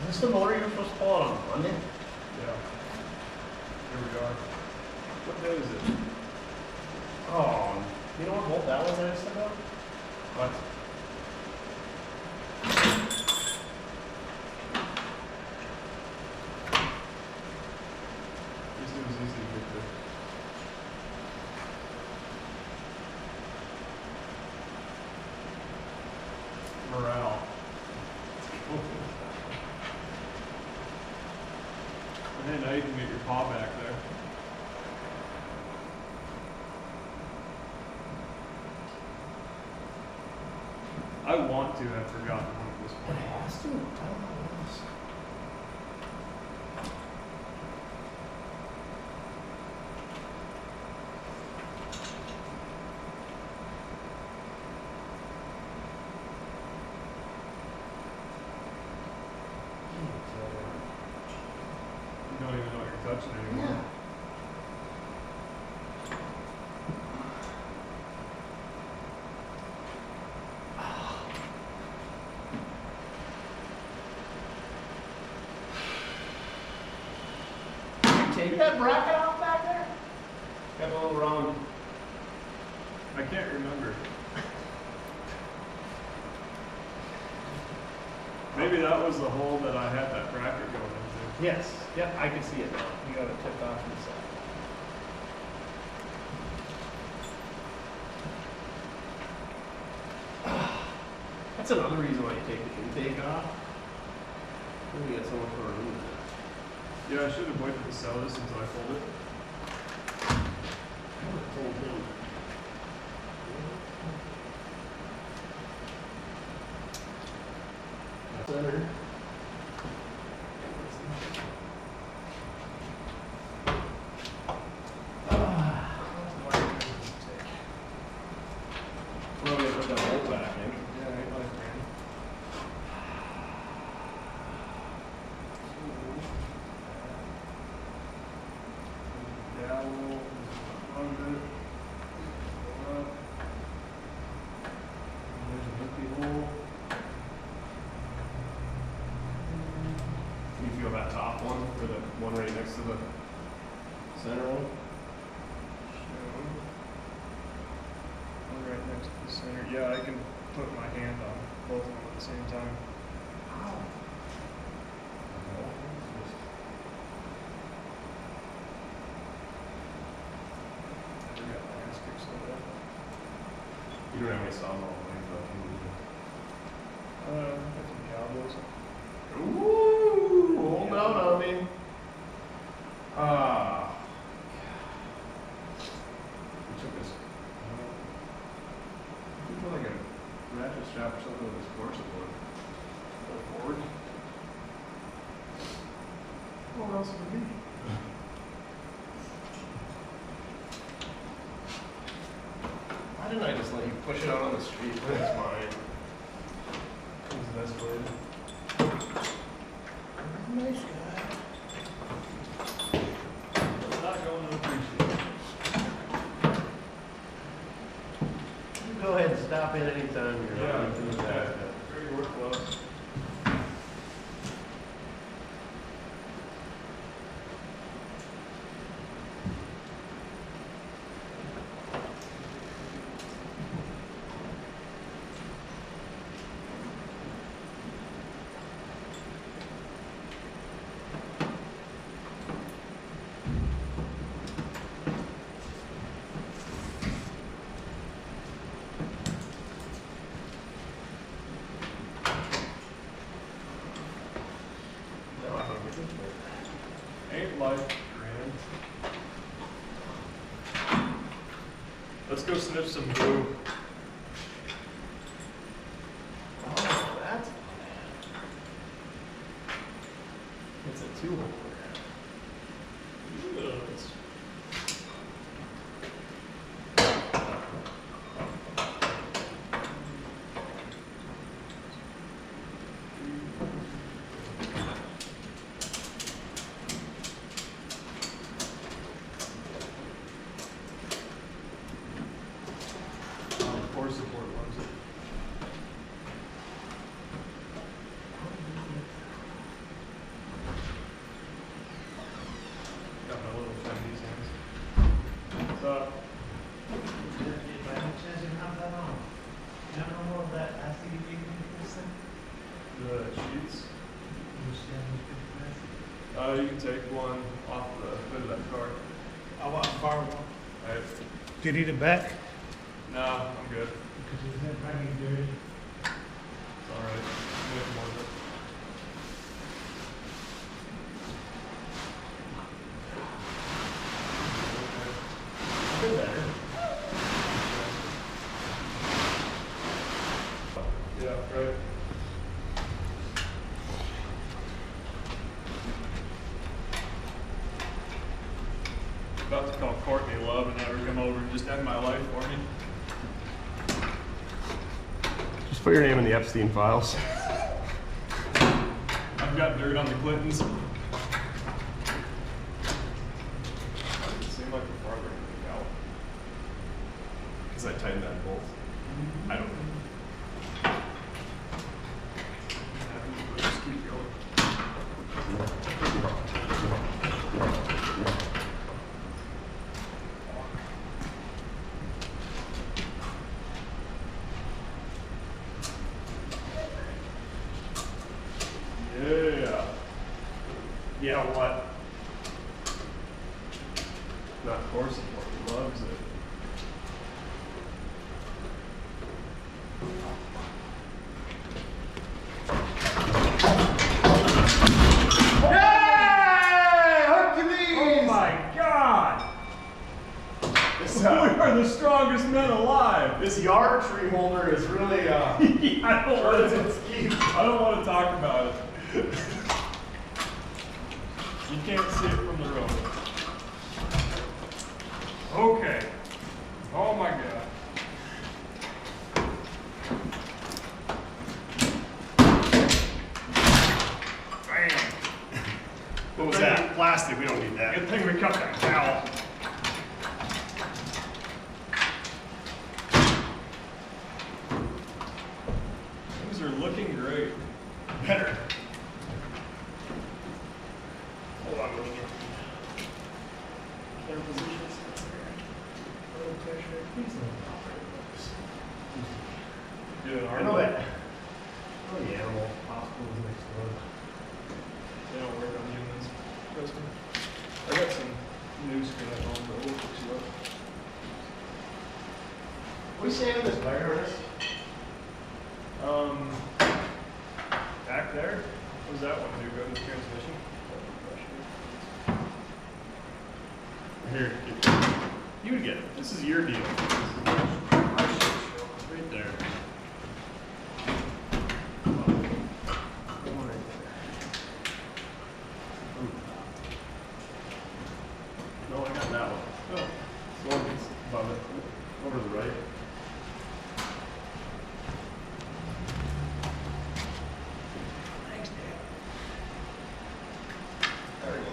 Is this the motor you were supposed to pull out on Monday? Yeah. Here we are. What day is it? Oh, you know what bolt that was I just took out? What? This was easy to get to. Morale. And then now you can get your paw back there. I want to have forgotten one at this It point. has to. I don't know what else. You don't even know what you're touching anymore. Yeah. Take that bracket off back there? Got a little wrong. I can't remember. Maybe that was the hole that I had that bracket going into. Yes. Yep, I can see it now. You got it tipped off to the side. That's another reason why you take the intake off. Maybe get someone for a room. Yeah, I should have waited to sell this until I fold it. I would have told him. Center. Well, we put that bolt back in. Yeah, I ain't like man. Dowel, under it. Up. There's an empty hole. Can you feel that top one, or the one right next to the center one? One right next to the center. Yeah, I can put my hand on both of them at the same time. I forgot my ass kicked so bad. You don't have any saws all the way, but Got some cowboys. ooh, hold out on me. We took this. We put like a ratchet strap or something with this core support. Go forward. What else would it be? Why didn't I just let you push it out on the street when it's mine? Who's the best way? Nice guy. Not going to appreciate it. You go ahead and stop in anytime you're Yeah, ready to do that. very worthwhile. let's go sniff some glue. Oh, that's it's a 2-hole. Core support ones. Got my little Chinese hands. What's up? The sheets. You can take one off the hood of that car. I want to borrow one. Alright. Do you need it back? No, I'm good. Because it's not running dirty. It's alright. Make more of it. Feel better. Yeah, right. About to call Courtney Love and have her come over and just end my life for me. Just put your name in the Epstein files. I've got dirt on the Clintons. Doesn't seem like a farther out. Because I tightened that bolt. I don't know. Just keep going. Yeah. Yeah, what? That core support loves it. Oh my God! We are the strongest men alive. This yard tree holder is really, I don't want to talk about it. You can't see it from the road. Okay. Oh my God. Bam. what was that? Plastic, we don't need that. Good thing we cut that towel. Things are looking great. Better. Hold on, let me get their positions. Doing I hard know work. that. Oh, the animal hospital is next door. They don't work on humans. Trust me. I got some new skin at home, but we'll fix you up. What are you saying in this wire harness? Back there? What does that one do? Go to the transmission? Here, you would get it. This is your deal. Right there. No, I got that one. Oh, The one that's above it. Over to the right. Thanks, Dad. There we go.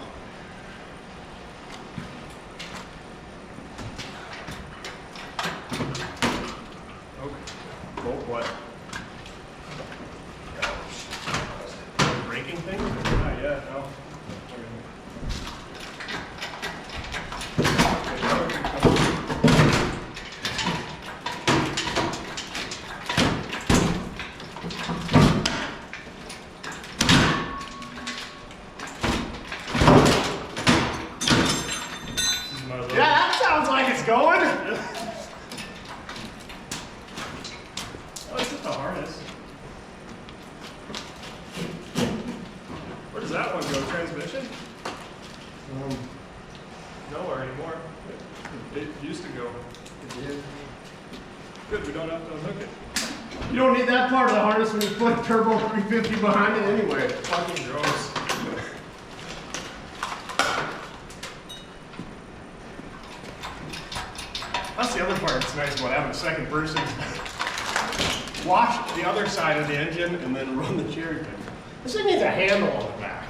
okay. Bolt what? Breaking things? Not yet, no. Yeah, that sounds like it's going. Oh, it's just a harness. Where does that one go? Transmission? Nowhere anymore. It used to go Good, we don't have to unhook it. You don't need that part of the harness when you put turbo 350 behind it anyway. It's fucking gross. That's the other part that's nice about having a second person. Wash the other side of the engine and then run the cherry picker. This thing needs a handle on the back.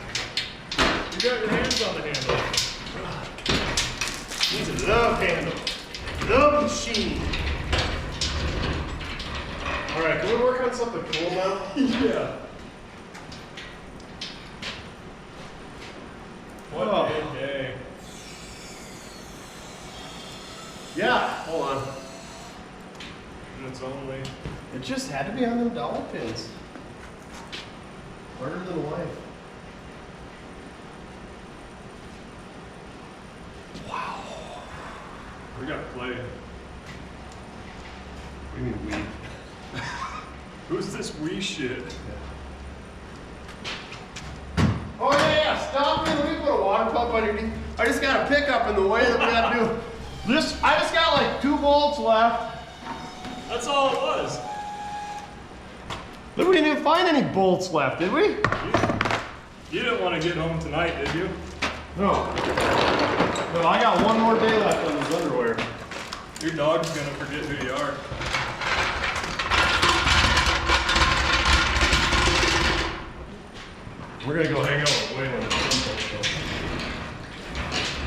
You got your hands on the handle. Needs a love handle. Love machine. Alright, can we work on something cool now? Yeah. What a day. Yeah, hold on. And it's only... It just had to be on them dowel pins. Harder than life. Wow. We got play. What do you mean we? Who's this wee shit? Oh yeah, stop me. Let me put a water pump underneath. I just got a pickup in the way that we got to do this. I just got like 2 bolts left. That's all it was. We didn't even find any bolts left, did we? You didn't want to get home tonight, did you? No. No, I got 1 more day left on this underwear. Your dog's gonna forget who you are. We're gonna go hang out with Wayne on the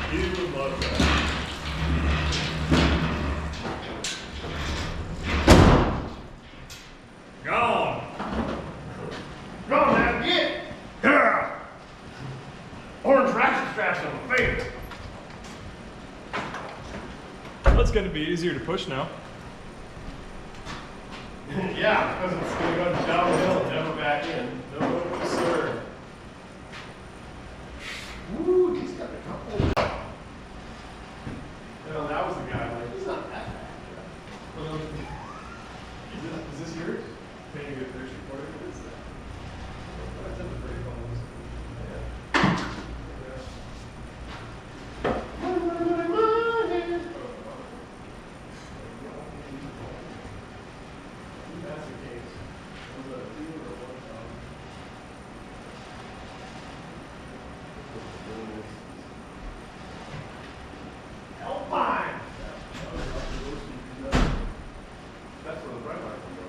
He would love that. Gone! Go on, man, get! Yeah! Orange ratchet straps on my face. That's gonna be easier to push now. Yeah, because it's gonna go downhill and never back in. No, sir. Ooh, he's got a couple. Well, that was the guy. Like, he's not that bad. Is this yours? Can you get picture for it? What is that? That's in the pretty colors. That's the case. Was that a 2 or a 1 Alpine! That's where the red light will go.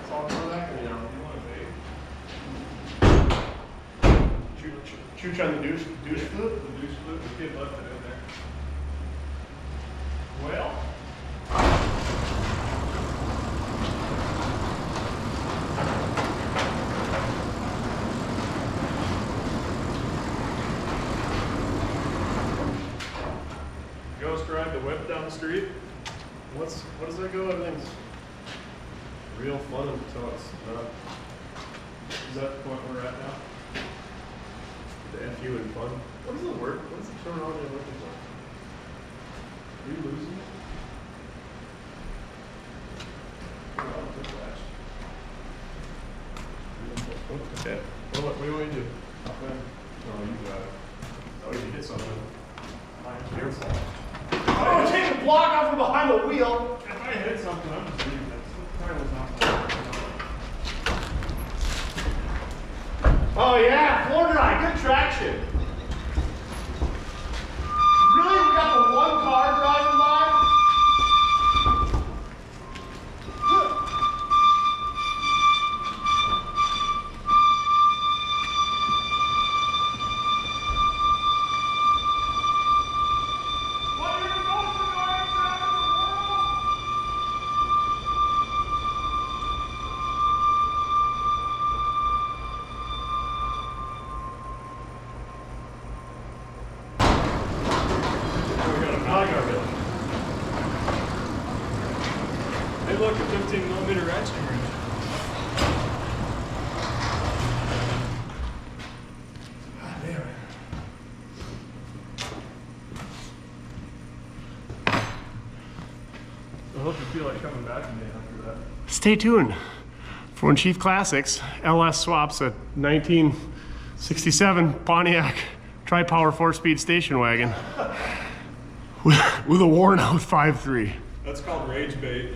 It's all for that, you know. You want to bathe? Chooch on the douche flip? The douche flip, the kid left it in there. Well. Ghost ride the whip down the street. What does that go? Everything's real fun until it's not. Is that the point we're at now? The FU and fun. What is the word? What is the terminology I'm looking for? Are you losing it? Okay. Well, what do you want to do? No, you got it. Oh, you hit something. Your fault. Oh, take the block off from behind the wheel. If I hit something, I'm just leaving it. That was not. Oh yeah, floor dry, good traction. Really, we got the 1 car driving by? Hey, look, a 15mm ratcheting wrench. I hope you feel like coming back to me after that. Stay tuned for when Chief Classics LS swaps a 1967 Pontiac tri-power 4-speed station wagon. with a worn out 5.3. That's called rage bait.